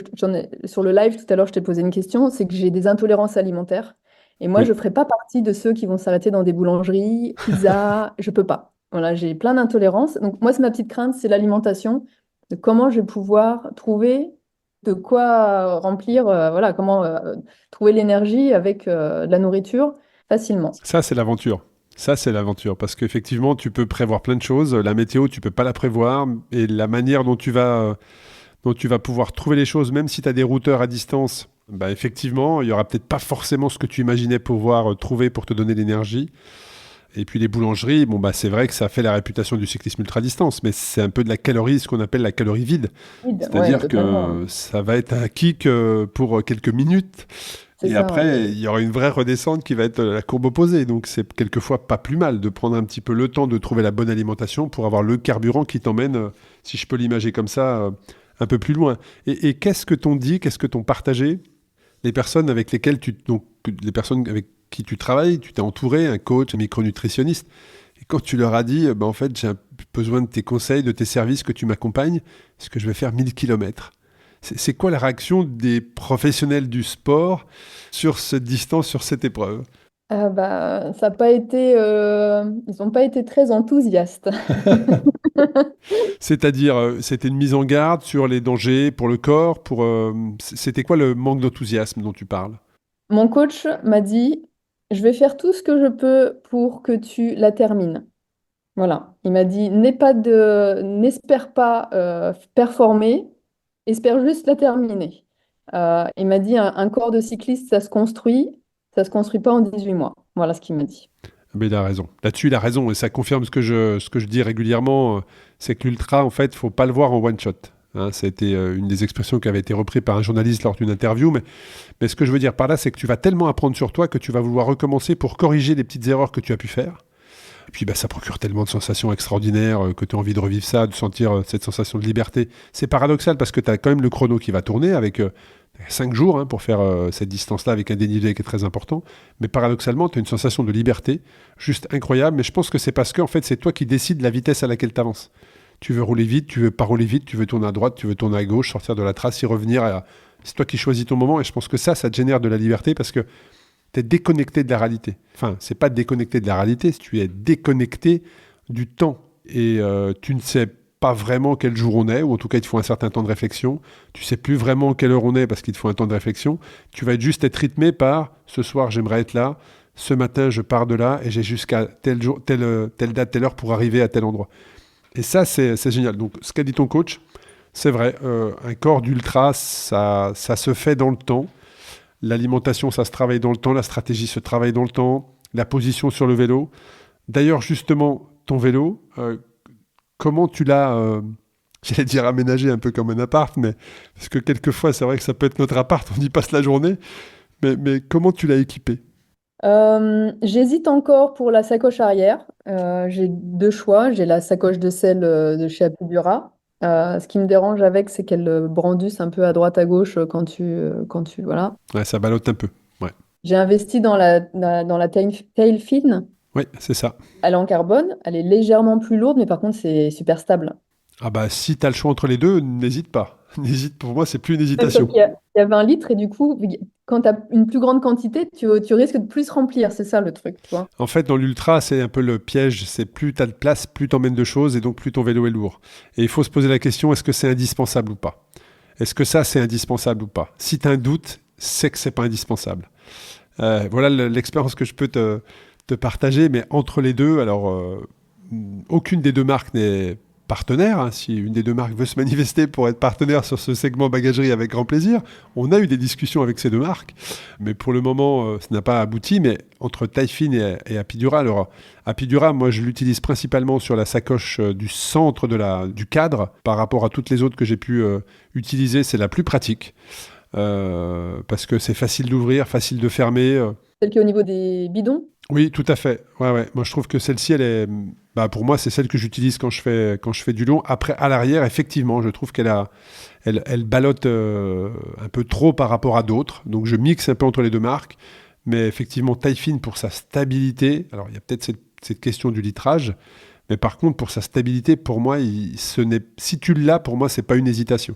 sur le live tout à l'heure, je t'ai posé une question, c'est que j'ai des intolérances alimentaires. Et moi, je Oui. ne ferai pas partie de ceux qui vont s'arrêter dans des boulangeries, pizza, je peux pas. Voilà, j'ai plein d'intolérances. Donc moi, c'est ma petite crainte, c'est l'alimentation, de comment je vais pouvoir trouver de quoi remplir, voilà, comment trouver l'énergie avec de la nourriture facilement. Ça, c'est l'aventure. Ça, c'est l'aventure. Parce qu'effectivement, tu peux prévoir plein de choses. La météo, tu peux pas la prévoir. Et la manière dont tu vas pouvoir trouver les choses, même si tu as des routeurs à distance, bah, effectivement, il y aura peut-être pas forcément ce que tu imaginais pouvoir trouver pour te donner l'énergie. Et puis les boulangeries, bon, bah, c'est vrai que ça fait la réputation du cyclisme ultra-distance, mais c'est un peu de la calorie, ce qu'on appelle la calorie vide. Vide, ouais, C'est-à-dire totalement. que ça va être un kick pour quelques minutes. C'est Et ça. après, il y aura une vraie redescente qui va être la courbe opposée. Donc c'est quelquefois pas plus mal de prendre un petit peu le temps de trouver la bonne alimentation pour avoir le carburant qui t'emmène, si je peux l'imager comme ça, un peu plus loin. Et qu'est-ce que t'ont dit, qu'est-ce que t'ont partagé les personnes avec lesquelles donc les personnes avec qui tu travailles, tu t'es entouré, un coach, un micronutritionniste, et quand tu leur as dit, bah, en fait, j'ai besoin de tes conseils, de tes services, que tu m'accompagnes, parce que je vais faire 1000 km. C'est quoi la réaction des professionnels du sport sur cette distance, sur cette épreuve? Ça a pas été, ils n'ont pas été très enthousiastes. C'est-à-dire, c'était une mise en garde sur les dangers pour le corps, c'était quoi le manque d'enthousiasme dont tu parles? Mon coach m'a dit, je vais faire tout ce que je peux pour que tu la termines. Voilà. Il m'a dit, n'espère pas performer, espère juste la terminer. Il m'a dit, un corps de cycliste, ça se construit pas en 18 mois. Voilà ce qu'il m'a dit. Mais il a raison. Là-dessus, il a raison. Et ça confirme ce que je dis régulièrement, c'est que l'ultra, en fait, faut pas le voir en one shot. Hein, ça a été une des expressions qui avait été reprise par un journaliste lors d'une interview. Mais ce que je veux dire par là, c'est que tu vas tellement apprendre sur toi que tu vas vouloir recommencer pour corriger les petites erreurs que tu as pu faire. Et puis, bah, ça procure tellement de sensations extraordinaires que tu as envie de revivre ça, de sentir cette sensation de liberté. C'est paradoxal parce que tu as quand même le chrono qui va tourner avec 5 jours pour faire cette distance-là avec un dénivelé qui est très important. Mais paradoxalement, tu as une sensation de liberté juste incroyable. Mais je pense que c'est parce que en fait, c'est toi qui décides la vitesse à laquelle tu avances. Tu veux rouler vite, tu veux pas rouler vite, tu veux tourner à droite, tu veux tourner à gauche, sortir de la trace, y revenir. C'est toi qui choisis ton moment. Et je pense que ça te génère de la liberté parce que tu es déconnecté de la réalité. Enfin, c'est pas déconnecté de la réalité, tu es déconnecté du temps. Et tu ne sais pas vraiment quel jour on est, ou en tout cas, il te faut un certain temps de réflexion. Tu sais plus vraiment quelle heure on est parce qu'il te faut un temps de réflexion. Tu vas juste être rythmé par « ce soir, j'aimerais être là ». ce matin, je pars de là et j'ai jusqu'à tel jour, telle date, telle heure pour arriver à tel endroit. Et ça, c'est génial. Donc, ce qu'a dit ton coach, c'est vrai. Un corps d'ultra, ça se fait dans le temps. L'alimentation, ça se travaille dans le temps. La stratégie se travaille dans le temps. La position sur le vélo. D'ailleurs, justement, ton vélo, comment tu l'as, j'allais dire aménagé un peu comme un appart, mais parce que quelquefois, c'est vrai que ça peut être notre appart, on y passe la journée. Mais comment tu l'as équipé? J'hésite encore pour la sacoche arrière. J'ai deux choix. J'ai la sacoche de selle de chez Apidura. Ce qui me dérange avec, c'est qu'elle brandusse un peu à droite à gauche voilà. Ouais, ça ballotte un peu. Ouais. J'ai investi dans la tail fin. Oui, c'est ça. Elle est en carbone. Elle est légèrement plus lourde, mais par contre, c'est super stable. Ah bah, si tu as le choix entre les deux, n'hésite pas. Pour moi, c'est plus une hésitation. Sauf qu'il y a 20 litres et du coup, quand tu as une plus grande quantité, tu risques de plus remplir. C'est ça le truc, tu vois. En fait, dans l'ultra, c'est un peu le piège. C'est plus tu as de place, plus tu emmènes de choses et donc plus ton vélo est lourd. Et il faut se poser la question, est-ce que c'est indispensable ou pas? Est-ce que ça, c'est indispensable ou pas? Si tu as un doute, c'est que c'est pas indispensable. Voilà l'expérience que je peux te partager, mais entre les deux, alors aucune des deux marques n'est partenaire. Hein. Si une des deux marques veut se manifester pour être partenaire sur ce segment bagagerie, avec grand plaisir. On a eu des discussions avec ces deux marques, mais pour le moment, ça n'a pas abouti. Mais entre Taifin et Apidura, alors Apidura, moi je l'utilise principalement sur la sacoche du centre du cadre, par rapport à toutes les autres que j'ai pu utiliser, c'est la plus pratique. Parce que c'est facile d'ouvrir, facile de fermer. Celle qui est au niveau des bidons. Oui, tout à fait. Ouais. Moi, je trouve que celle-ci, pour moi, c'est celle que j'utilise quand je fais du long. Après, à l'arrière, effectivement, je trouve elle ballotte un peu trop par rapport à d'autres. Donc, je mixe un peu entre les deux marques. Mais effectivement, Taifin, pour sa stabilité, alors il y a peut-être cette question du litrage, mais par contre, pour sa stabilité, pour moi, si tu l'as, pour moi, c'est pas une hésitation.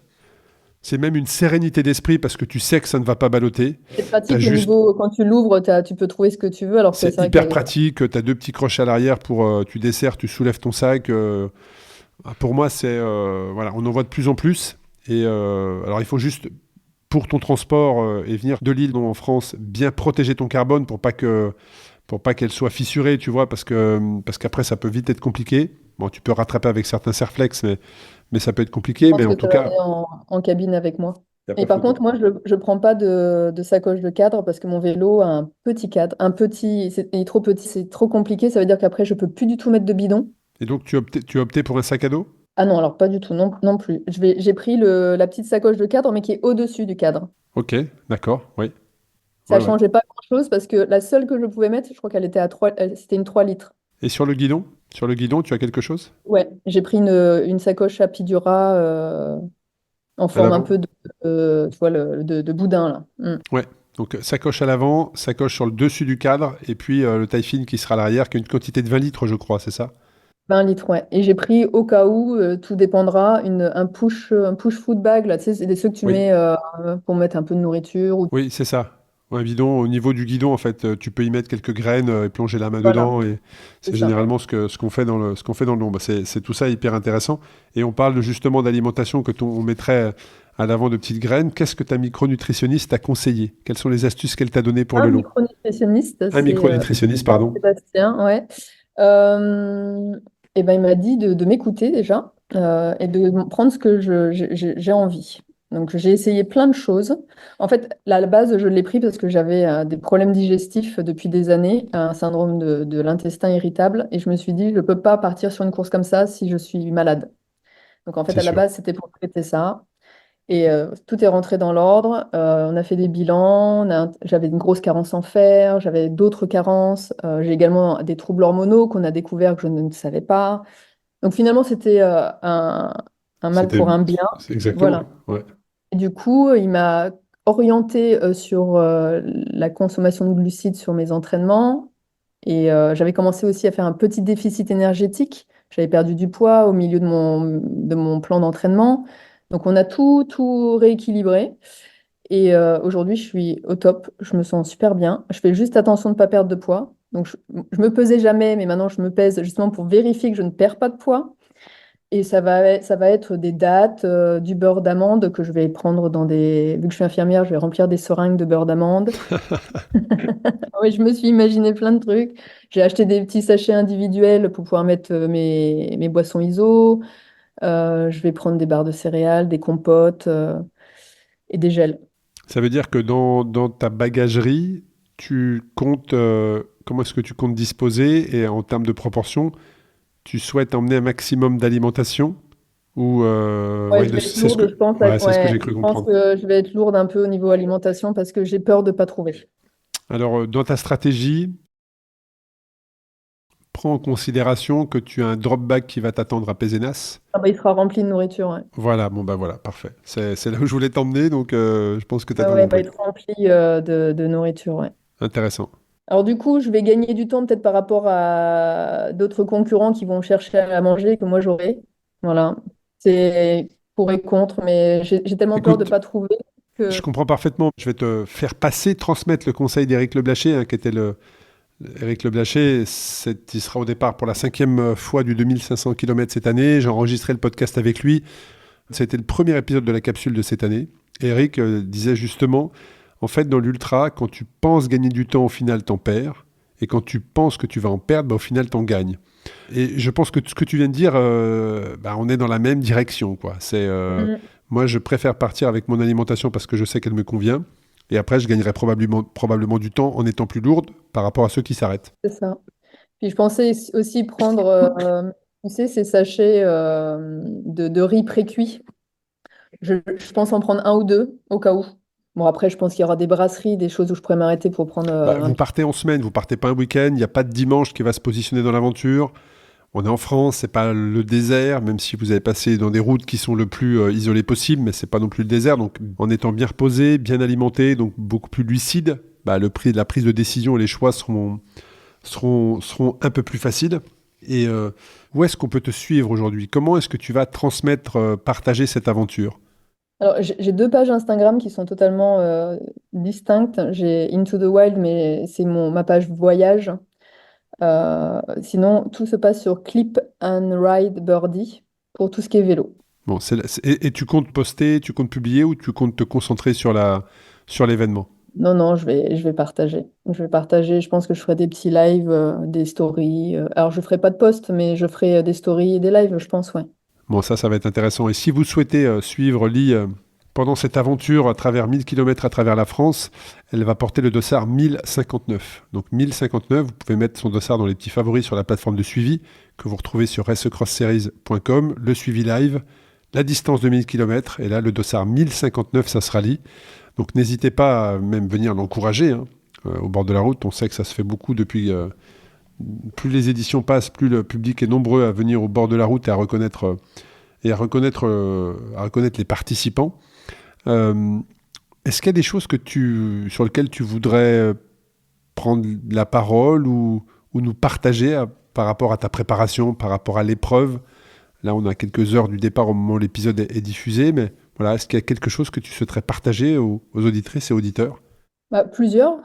C'est même une sérénité d'esprit parce que tu sais que ça ne va pas ballotter. C'est pratique au niveau, quand tu l'ouvres, tu peux trouver ce que tu veux. Alors que c'est vrai hyper que- pratique, tu as deux petits crochets à l'arrière pour tu desserres, tu soulèves ton sac. Pour moi, voilà, on en voit de plus en plus. Et alors, il faut juste, pour ton transport et venir de l'île en France, bien protéger ton carbone pour pas qu'elle soit fissurée, tu vois, parce qu'après, ça peut vite être compliqué. Bon, tu peux rattraper avec certains serflex, mais ça peut être compliqué. Je pense Mais que en tu tout vas cas, aller en cabine avec moi. y a pas Et par photo. contre, moi, je ne prends pas de sacoche de cadre parce que mon vélo a un petit cadre. Il est trop petit, c'est trop compliqué. Ça veut dire qu'après, je peux plus du tout mettre de bidon. Et donc, tu as opté pour un sac à dos? Ah non, alors pas du tout, non, non plus. J'ai pris la petite sacoche de cadre, mais qui est au-dessus du cadre. Ok, d'accord, oui. Ça Ouais, ne ouais. changeait pas grand-chose parce que la seule que je pouvais mettre, je crois qu'elle était à 3, c'était une 3 litres. Et sur le guidon? Sur le guidon, tu as quelque chose? Ouais, j'ai pris une sacoche à Pidura en À forme un l'avant? peu tu vois, de boudin, là. Ouais. Donc, sacoche à l'avant, sacoche sur le dessus du cadre, et puis le Taifin qui sera à l'arrière, qui a une quantité de 20 litres, je crois, c'est ça? 20 litres, ouais. Et j'ai pris au cas où, tout dépendra, un push food bag, là, tu sais, c'est ceux que tu Oui, mets pour mettre un peu de nourriture. oui, c'est ça. Un bidon, au niveau du guidon, en fait, tu peux y mettre quelques graines et plonger la main Voilà, dedans, et c'est c'est ça. généralement ce qu'on fait dans le long. Bah, c'est tout ça hyper intéressant. Et on parle justement d'alimentation on mettrait à l'avant de petites graines. Qu'est-ce que ta micronutritionniste t'a conseillé? Quelles sont les astuces qu'elle t'a données pour Un le long? micronutritionniste, Un c'est micronutritionniste, pardon. Sébastien, ouais. Et ben, il m'a dit de m'écouter déjà et de prendre ce que j'ai envie. Donc j'ai essayé plein de choses. En fait, là, à la base, je l'ai pris parce que j'avais des problèmes digestifs depuis des années, un syndrome de l'intestin irritable, et je me suis dit, je ne peux pas partir sur une course comme ça si je suis malade. Donc en fait, C'est à la sûr. base, c'était pour traiter ça. Et tout est rentré dans l'ordre. On a fait des bilans. J'avais une grosse carence en fer. J'avais d'autres carences. J'ai également des troubles hormonaux qu'on a découverts que je ne savais pas. Donc finalement, c'était un mal C'était, pour un bien. c'est exactement. Voilà. Ouais. Et du coup, il m'a orienté sur la consommation de glucides sur mes entraînements. Et j'avais commencé aussi à faire un petit déficit énergétique. J'avais perdu du poids au milieu de mon plan d'entraînement. Donc on a tout rééquilibré. Et aujourd'hui, je suis au top. Je me sens super bien. Je fais juste attention de ne pas perdre de poids. Donc je me pesais jamais, mais maintenant je me pèse justement pour vérifier que je ne perds pas de poids. Et ça va être des dattes, du beurre d'amande que je vais prendre dans des... Vu que je suis infirmière, je vais remplir des seringues de beurre d'amande. Oui, je me suis imaginé plein de trucs. J'ai acheté des petits sachets individuels pour pouvoir mettre mes boissons ISO. Je vais prendre des barres de céréales, des compotes et des gels. Ça veut dire que dans ta bagagerie, tu comptes, comment est-ce que tu comptes disposer et en termes de proportion, tu souhaites emmener un maximum d'alimentation ou Ouais, je vais être lourde, je pense. c'est ce que j'ai cru Je pense comprendre. que je vais être lourde un peu au niveau alimentation parce que j'ai peur de pas trouver. Alors, dans ta stratégie, prends en considération que tu as un drop bag qui va t'attendre à Pézenas. Ah bah, il sera rempli de nourriture, ouais. Voilà, bon bah voilà, parfait. C'est là où je voulais t'emmener, donc je pense que tu as Ouais, tout ouais, il va compris. être rempli de nourriture, ouais. Intéressant. Alors du coup, je vais gagner du temps peut-être par rapport à d'autres concurrents qui vont chercher à manger que moi j'aurai. Voilà. C'est pour et contre, mais j'ai tellement peur de Écoute, pas trouver je que... comprends parfaitement. Je vais te faire passer, transmettre le conseil d'Éric Le Blaché, hein, qui était Éric Le Blaché. Il sera au départ pour la 5e fois du 2500 km cette année. J'ai enregistré le podcast avec lui. C'était le premier épisode de la capsule de cette année. Éric disait justement, en fait, dans l'ultra, quand tu penses gagner du temps, au final, t'en perds. Et quand tu penses que tu vas en perdre, au final, t'en gagnes. Et je pense que ce que tu viens de dire, on est dans la même direction, quoi. Mm, Moi, je préfère partir avec mon alimentation parce que je sais qu'elle me convient. Et après, je gagnerai probablement du temps en étant plus lourde par rapport à ceux qui s'arrêtent. c'est ça. Puis je pensais aussi prendre, tu sais, ces sachets de riz pré-cuit. Je pense en prendre un ou deux au cas où. Bon, après, je pense qu'il y aura des brasseries, des choses où je pourrais m'arrêter pour prendre Vous partez en semaine, vous partez pas un week-end. Il n'y a pas de dimanche qui va se positionner dans l'aventure. On est en France, c'est pas le désert, même si vous avez passé dans des routes qui sont le plus isolées possible, mais c'est pas non plus le désert. Donc, en étant bien reposé, bien alimenté, donc beaucoup plus lucide, le prix de la prise de décision et les choix seront un peu plus faciles. Et où est-ce qu'on peut te suivre aujourd'hui? Comment est-ce que tu vas transmettre, partager cette aventure? Alors, j'ai deux pages Instagram qui sont totalement distinctes. J'ai Into the Wild, mais c'est ma page voyage. Sinon, tout se passe sur Clip and Ride Birdie pour tout ce qui est vélo. Bon, et tu comptes poster, tu comptes publier ou tu comptes te concentrer sur l'événement? Non, non, je vais partager. Je vais partager. Je pense que je ferai des petits lives, des stories. Alors, je ferai pas de posts, mais je ferai des stories et des lives, je pense, ouais. Bon, ça va être intéressant. Et si vous souhaitez suivre Lee pendant cette aventure à travers 1000 km à travers la France, elle va porter le dossard 1059. Donc 1059, vous pouvez mettre son dossard dans les petits favoris sur la plateforme de suivi que vous retrouvez sur racecrossseries.com, le suivi live, la distance de 1000 km, et là le dossard 1059, ça sera Lee. Donc n'hésitez pas à même venir l'encourager hein, au bord de la route. On sait que ça se fait beaucoup depuis... plus les éditions passent, plus le public est nombreux à venir au bord de la route et à reconnaître les participants. Est-ce qu'il y a des choses sur lesquelles tu voudrais prendre la parole ou nous partager par rapport à ta préparation, par rapport à l'épreuve? Là, on a quelques heures du départ au moment où l'épisode est diffusé, mais voilà, est-ce qu'il y a quelque chose que tu souhaiterais partager aux auditrices et auditeurs? Bah, plusieurs,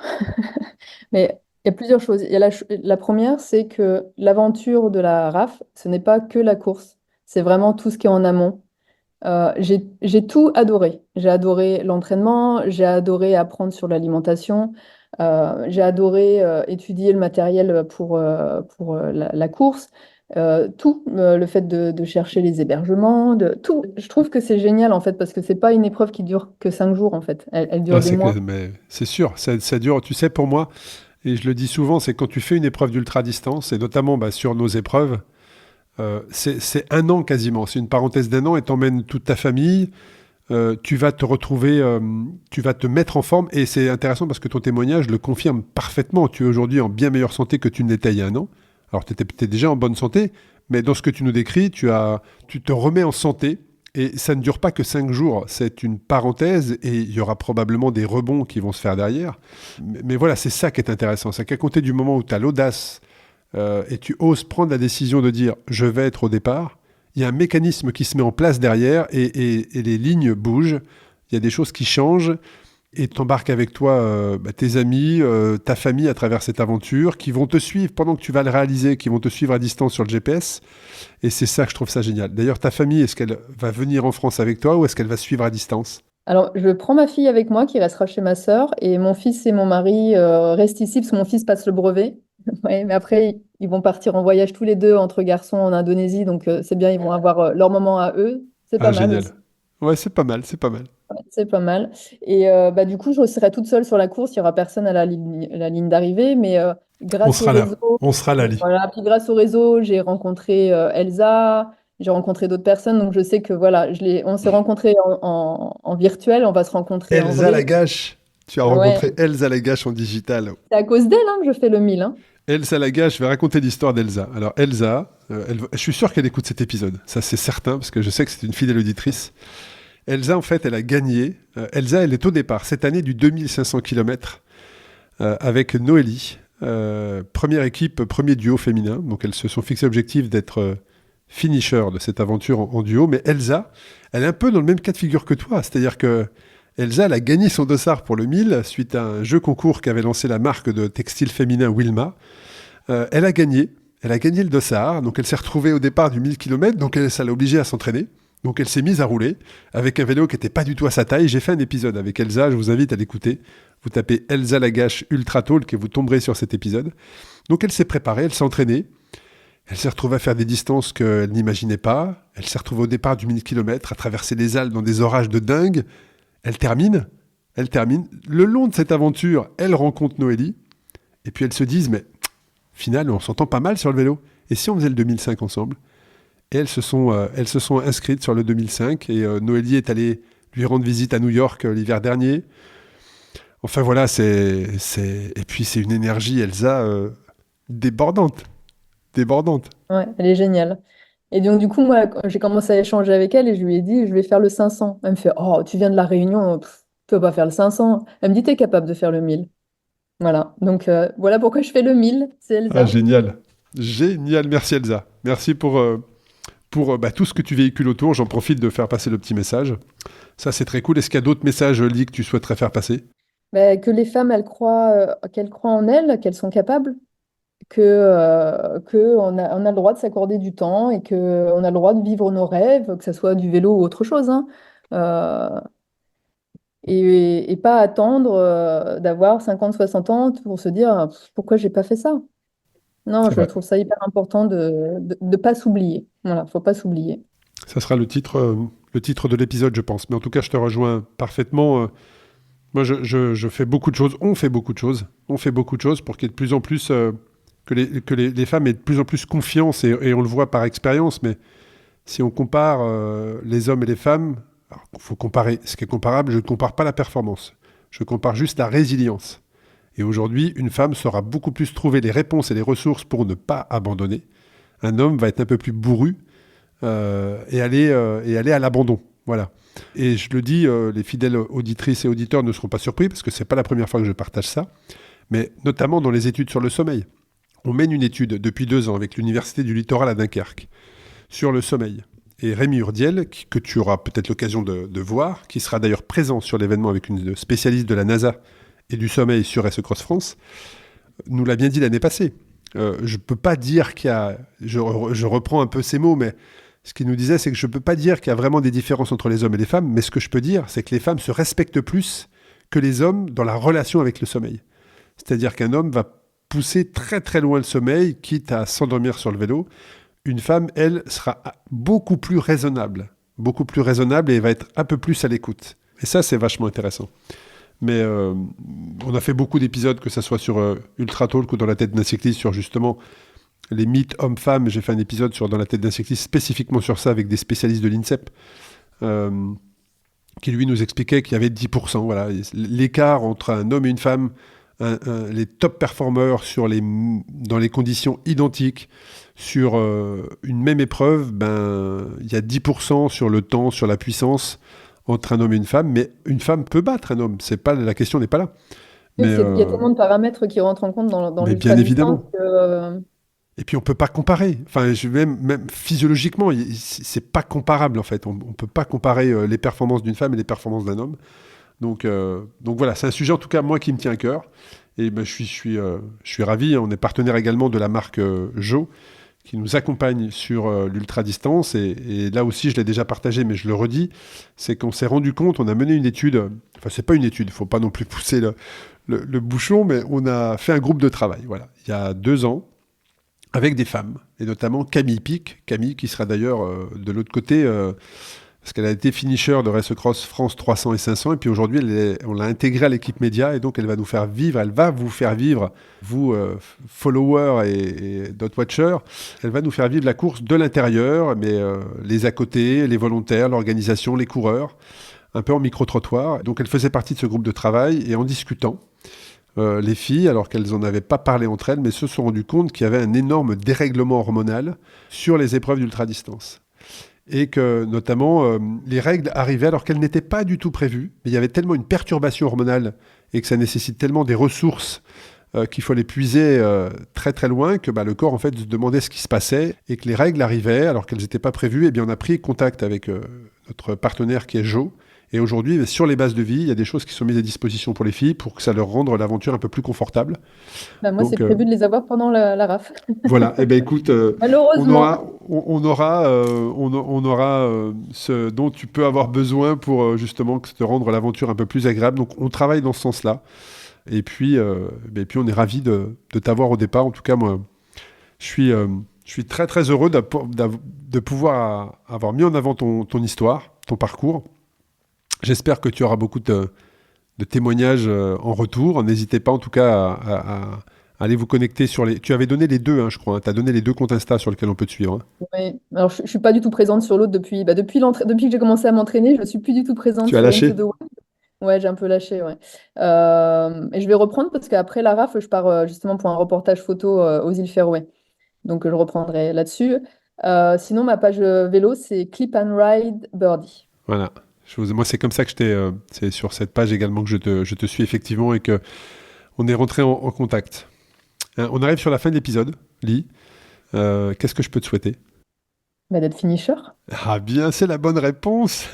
mais il y a plusieurs choses. Il y a la première, c'est que l'aventure de la RAF, ce n'est pas que la course, c'est vraiment tout ce qui est en amont. J'ai tout adoré. J'ai adoré l'entraînement, j'ai adoré apprendre sur l'alimentation, j'ai adoré étudier le matériel pour la course. Tout, le fait de chercher les hébergements, tout. Je trouve que c'est génial en fait parce que c'est pas une épreuve qui dure que 5 jours en fait. Elle dure des mois. Mais c'est sûr, ça dure. Tu sais, pour moi, et je le dis souvent, c'est quand tu fais une épreuve d'ultra-distance, et notamment sur nos épreuves, c'est un an quasiment. C'est une parenthèse d'un an et t'emmènes toute ta famille. Tu vas te retrouver, tu vas te mettre en forme. Et c'est intéressant parce que ton témoignage le confirme parfaitement. Tu es aujourd'hui en bien meilleure santé que tu ne l'étais il y a un an. Alors, tu étais déjà en bonne santé, mais dans ce que tu nous décris, tu te remets en santé. Et ça ne dure pas que 5 jours. C'est une parenthèse et il y aura probablement des rebonds qui vont se faire derrière. Mais voilà, c'est ça qui est intéressant. C'est qu'à compter du moment où tu as l'audace et tu oses prendre la décision de dire « je vais être au départ », il y a un mécanisme qui se met en place derrière et les lignes bougent. Il y a des choses qui changent et t'embarques avec toi tes amis, ta famille à travers cette aventure, qui vont te suivre pendant que tu vas le réaliser, qui vont te suivre à distance sur le GPS. Et c'est ça que je trouve ça génial. D'ailleurs, ta famille, est-ce qu'elle va venir en France avec toi ou est-ce qu'elle va suivre à distance? Alors, je prends ma fille avec moi qui restera chez ma sœur et mon fils et mon mari restent ici parce que mon fils passe le brevet. Ouais, mais après, ils vont partir en voyage tous les deux entre garçons en Indonésie, donc c'est bien, ils vont avoir leur moment à eux. C'est Ah, pas mal génial. aussi. Ouais, c'est pas mal, c'est pas mal. Ouais, c'est pas mal. Et du coup, je serai toute seule sur la course. Il n'y aura personne à la ligne d'arrivée, mais On grâce au sera là. réseau, On sera là, Lee. voilà. Puis grâce au réseau, j'ai rencontré Elsa, j'ai rencontré d'autres personnes, donc je sais que voilà, on s'est rencontrés en virtuel, on va se rencontrer en Elsa vrai. Lagache. Tu as Ouais, rencontré Elsa Lagache en digital. c'est à cause d'elle hein, que je fais le 1000. Hein. Elsa Lagache, je vais raconter l'histoire d'Elsa. Alors, Elsa, je suis sûr qu'elle écoute cet épisode. Ça, c'est certain, parce que je sais que c'est une fidèle auditrice. Elsa, en fait, elle a gagné. Elsa, elle est au départ, cette année, du 2500 km avec Noélie. Première équipe, premier duo féminin. Donc, elles se sont fixées l'objectif d'être finisher de cette aventure en duo. Mais Elsa, elle est un peu dans le même cas de figure que toi. C'est-à-dire que Elsa, elle a gagné son dossard pour le 1000 suite à un jeu concours qu'avait lancé la marque de textile féminin Wilma. Elle a gagné. Elle a gagné le dossard. Donc, elle s'est retrouvée au départ du 1000 km. Donc, ça l'a obligée à s'entraîner. Donc, elle s'est mise à rouler avec un vélo qui n'était pas du tout à sa taille. J'ai fait un épisode avec Elsa. Je vous invite à l'écouter. Vous tapez Elsa Lagache Ultra Talk et vous tomberez sur cet épisode. Donc, elle s'est préparée. Elle s'est entraînée. Elle s'est retrouvée à faire des distances qu'elle n'imaginait pas. Elle s'est retrouvée au départ du 1000 km à traverser les Alpes dans des orages de dingue. Elle termine. Le long de cette aventure, elle rencontre Noélie. Et puis elles se disent, mais final, on s'entend pas mal sur le vélo. Et si on faisait le 2005 ensemble? Et elles se sont inscrites sur le 2005. Et Noélie est allée lui rendre visite à New York l'hiver dernier. Enfin voilà, et puis c'est une énergie, Elsa, débordante. Débordante. Ouais, elle est géniale. Et donc, du coup, moi, quand j'ai commencé à échanger avec elle et je lui ai dit, je vais faire le 500. Elle me fait, oh, tu viens de La Réunion, tu vas pas faire le 500. Elle me dit, t'es capable de faire le 1000. Voilà. Donc, voilà pourquoi je fais le 1000. C'est Ah, Elsa. génial. Génial, merci Elsa. Merci pour tout ce que tu véhicules autour. J'en profite de faire passer le petit message. Ça, c'est très cool. Est-ce qu'il y a d'autres messages, Lee, que tu souhaiterais faire passer? Ben, que les femmes, qu'elles croient en elles, qu'elles sont capables, que on a le droit de s'accorder du temps et qu'on a le droit de vivre nos rêves, que ce soit du vélo ou autre chose. Hein. Euh, et pas attendre d'avoir 50 60 ans pour se dire pourquoi j'ai pas fait ça. Non, C'est je vrai. trouve ça hyper important de pas s'oublier. Voilà, faut pas s'oublier. Ça sera le titre de l'épisode, je pense. Mais en tout cas, je te rejoins parfaitement. Moi, je fais beaucoup de choses. On fait beaucoup de choses. On fait beaucoup de choses pour qu'il y ait de plus en plus... que les femmes aient de plus en plus confiance. Et on le voit par expérience. Mais si on compare les hommes et les femmes, il faut comparer ce qui est comparable. Je ne compare pas la performance. Je compare juste la résilience. Et aujourd'hui, une femme saura beaucoup plus trouver les réponses et les ressources pour ne pas abandonner. Un homme va être un peu plus bourru et aller à l'abandon. Voilà. Et je le dis, les fidèles auditrices et auditeurs ne seront pas surpris parce que c'est pas la première fois que je partage ça, mais notamment dans les études sur le sommeil. On mène une étude depuis 2 ans avec l'Université du Littoral à Dunkerque sur le sommeil. Et Rémi Urdiel, que tu auras peut-être l'occasion de voir, qui sera d'ailleurs présent sur l'événement avec une spécialiste de la NASA et du sommeil sur SE Cross France, nous l'a bien dit l'année passée. Je peux pas dire qu'il y a... Je reprends un peu ces mots, mais ce qu'il nous disait, c'est que je peux pas dire qu'il y a vraiment des différences entre les hommes et les femmes, mais ce que je peux dire, c'est que les femmes se respectent plus que les hommes dans la relation avec le sommeil. C'est-à-dire qu'un homme va pousser très très loin le sommeil, quitte à s'endormir sur le vélo. Une femme, elle, sera beaucoup plus raisonnable et va être un peu plus à l'écoute. Et ça, c'est vachement intéressant. Mais on a fait beaucoup d'épisodes, que ce soit sur Ultra Talk ou Dans la tête d'un cycliste, sur justement les mythes hommes-femmes. J'ai fait un épisode sur Dans la tête d'un cycliste spécifiquement sur ça avec des spécialistes de l'INSEP qui lui nous expliquaient qu'il y avait 10%. Voilà, l'écart entre un homme et une femme, les top performers dans les conditions identiques sur une même épreuve, il y a 10% sur le temps, sur la puissance entre un homme et une femme, mais une femme peut battre un homme. La question n'est pas là. Oui, Mais, il y a tellement de paramètres qui rentrent en compte dans mais bien l'ultra-distance évidemment. que, Et puis on peut pas comparer. Enfin, même physiologiquement, c'est pas comparable en fait. On peut pas comparer les performances d'une femme et les performances d'un homme. Donc voilà, c'est un sujet en tout cas moi qui me tient à cœur. Et ben, je suis ravi. On est partenaire également de la marque Jo, qui nous accompagne sur l'ultra-distance. Et là aussi, je l'ai déjà partagé, mais je le redis, c'est qu'on s'est rendu compte, on a mené une étude, enfin c'est pas une étude, il ne faut pas non plus pousser le bouchon, mais on a fait un groupe de travail, voilà, il y a 2 ans, avec des femmes, et notamment Camille Pic, Camille qui sera d'ailleurs de l'autre côté, parce qu'elle a été finisher de Race Cross France 300 et 500, et puis aujourd'hui, on l'a intégrée à l'équipe média, et donc elle va vous faire vivre, vous, followers et dot watchers, elle va nous faire vivre la course de l'intérieur, mais les à côté, les volontaires, l'organisation, les coureurs, un peu en micro-trottoir. Donc elle faisait partie de ce groupe de travail, et en discutant, les filles, alors qu'elles n'en avaient pas parlé entre elles, mais se sont rendues compte qu'il y avait un énorme dérèglement hormonal sur les épreuves d'ultra-distance. Et que, notamment, les règles arrivaient alors qu'elles n'étaient pas du tout prévues. Mais il y avait tellement une perturbation hormonale et que ça nécessite tellement des ressources qu'il faut les puiser très très loin que le corps en fait se demandait ce qui se passait et que les règles arrivaient alors qu'elles n'étaient pas prévues. Et bien on a pris contact avec notre partenaire qui est Jo. Et aujourd'hui, sur les bases de vie, il y a des choses qui sont mises à disposition pour les filles pour que ça leur rende l'aventure un peu plus confortable. Moi, donc, c'est prévu de les avoir pendant la RAF. Voilà. Et écoute, malheureusement, on aura ce dont tu peux avoir besoin pour justement te rendre l'aventure un peu plus agréable. Donc, on travaille dans ce sens-là. Et puis on est ravis de t'avoir au départ. En tout cas, moi, je suis très, très heureux de pouvoir avoir mis en avant ton histoire, ton parcours. J'espère que tu auras beaucoup de témoignages en retour. N'hésitez pas en tout cas à aller vous connecter sur les... Tu avais donné les 2, je crois. Tu as donné les 2 comptes Insta sur lesquels on peut te suivre. Oui, alors je ne suis pas du tout présente sur l'autre depuis que j'ai commencé à m'entraîner. Je ne suis plus du tout présente sur lâché. Ouais, j'ai un peu lâché, ouais. Et je vais reprendre parce qu'après la RAF, je pars justement pour un reportage photo aux îles Féroé. Donc je reprendrai là-dessus. Sinon, ma page vélo, c'est Clip and Ride Birdie. Voilà. Moi, c'est comme ça que c'est sur cette page également que je te suis effectivement et qu'on est rentré en contact. On arrive sur la fin de l'épisode, Lee. Qu'est-ce que je peux te souhaiter ? D'être finisher. Ah bien, c'est la bonne réponse.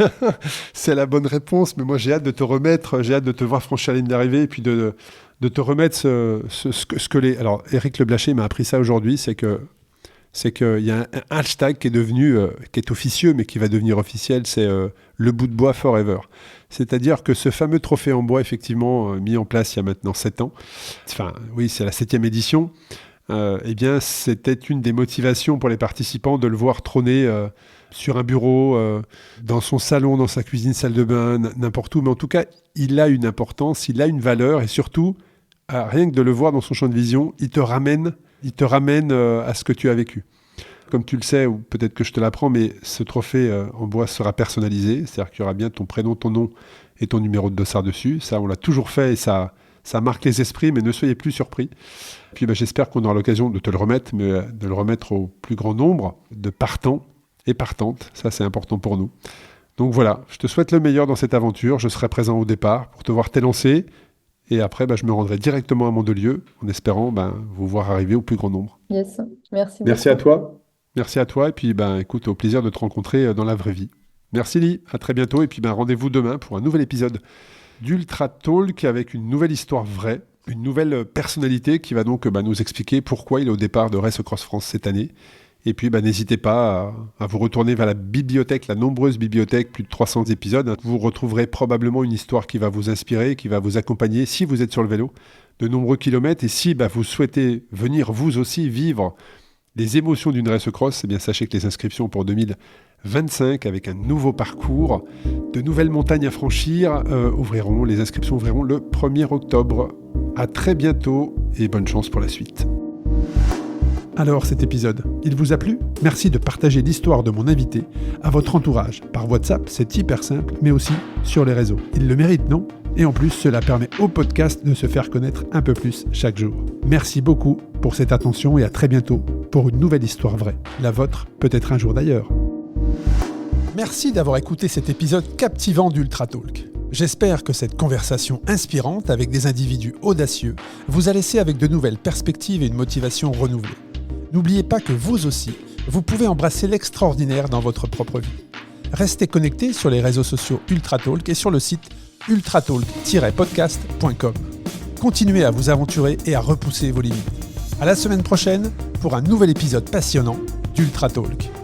C'est la bonne réponse, mais moi j'ai hâte de te remettre, j'ai hâte de te voir franchir la ligne d'arrivée et puis de te remettre ce que les... Alors, Éric Le Blaché m'a appris ça aujourd'hui, c'est qu'il y a un hashtag qui est officieux, mais qui va devenir officiel, c'est le bout de bois forever. C'est-à-dire que ce fameux trophée en bois, effectivement, mis en place il y a maintenant 7 ans, enfin, oui, c'est la 7e édition, eh bien, c'était une des motivations pour les participants de le voir trôner sur un bureau, dans son salon, dans sa cuisine, salle de bain, n'importe où. Mais en tout cas, il a une importance, il a une valeur, et surtout, rien que de le voir dans son champ de vision, il te ramène à ce que tu as vécu. Comme tu le sais, ou peut-être que je te l'apprends, mais ce trophée en bois sera personnalisé, c'est-à-dire qu'il y aura bien ton prénom, ton nom et ton numéro de dossard dessus. Ça, on l'a toujours fait et ça marque les esprits, mais ne soyez plus surpris. Puis j'espère qu'on aura l'occasion de te le remettre, mais de le remettre au plus grand nombre de partants et partantes. Ça, c'est important pour nous. Donc voilà, je te souhaite le meilleur dans cette aventure. Je serai présent au départ pour te voir t'élancer. Et après, je me rendrai directement à Mandelieu en espérant vous voir arriver au plus grand nombre. Yes, merci. Merci à toi. Merci à toi. Et puis, écoute, au plaisir de te rencontrer dans la vraie vie. Merci Lee, à très bientôt. Et puis, rendez-vous demain pour un nouvel épisode d'Ultra Talk avec une nouvelle histoire vraie, une nouvelle personnalité qui va donc nous expliquer pourquoi il est au départ de Race Cross France cette année. Et puis, n'hésitez pas à vous retourner vers la bibliothèque, la nombreuse bibliothèque, plus de 300 épisodes. Vous retrouverez probablement une histoire qui va vous inspirer, qui va vous accompagner si vous êtes sur le vélo de nombreux kilomètres. Et si vous souhaitez venir vous aussi vivre les émotions d'une Race Cross, eh bien sachez que les inscriptions pour 2025, avec un nouveau parcours, de nouvelles montagnes à franchir, les inscriptions ouvriront le 1er octobre. À très bientôt et bonne chance pour la suite. Alors cet épisode, il vous a plu ? Merci de partager l'histoire de mon invité à votre entourage. Par WhatsApp, c'est hyper simple, mais aussi sur les réseaux. Il le mérite, non ? Et en plus, cela permet au podcast de se faire connaître un peu plus chaque jour. Merci beaucoup pour cette attention et à très bientôt pour une nouvelle histoire vraie. La vôtre, peut-être un jour d'ailleurs. Merci d'avoir écouté cet épisode captivant d'Ultra Talk. J'espère que cette conversation inspirante avec des individus audacieux vous a laissé avec de nouvelles perspectives et une motivation renouvelée. N'oubliez pas que vous aussi, vous pouvez embrasser l'extraordinaire dans votre propre vie. Restez connectés sur les réseaux sociaux Ultra Talk et sur le site ultratalk-podcast.com. Continuez à vous aventurer et à repousser vos limites. À la semaine prochaine pour un nouvel épisode passionnant d'Ultra Talk.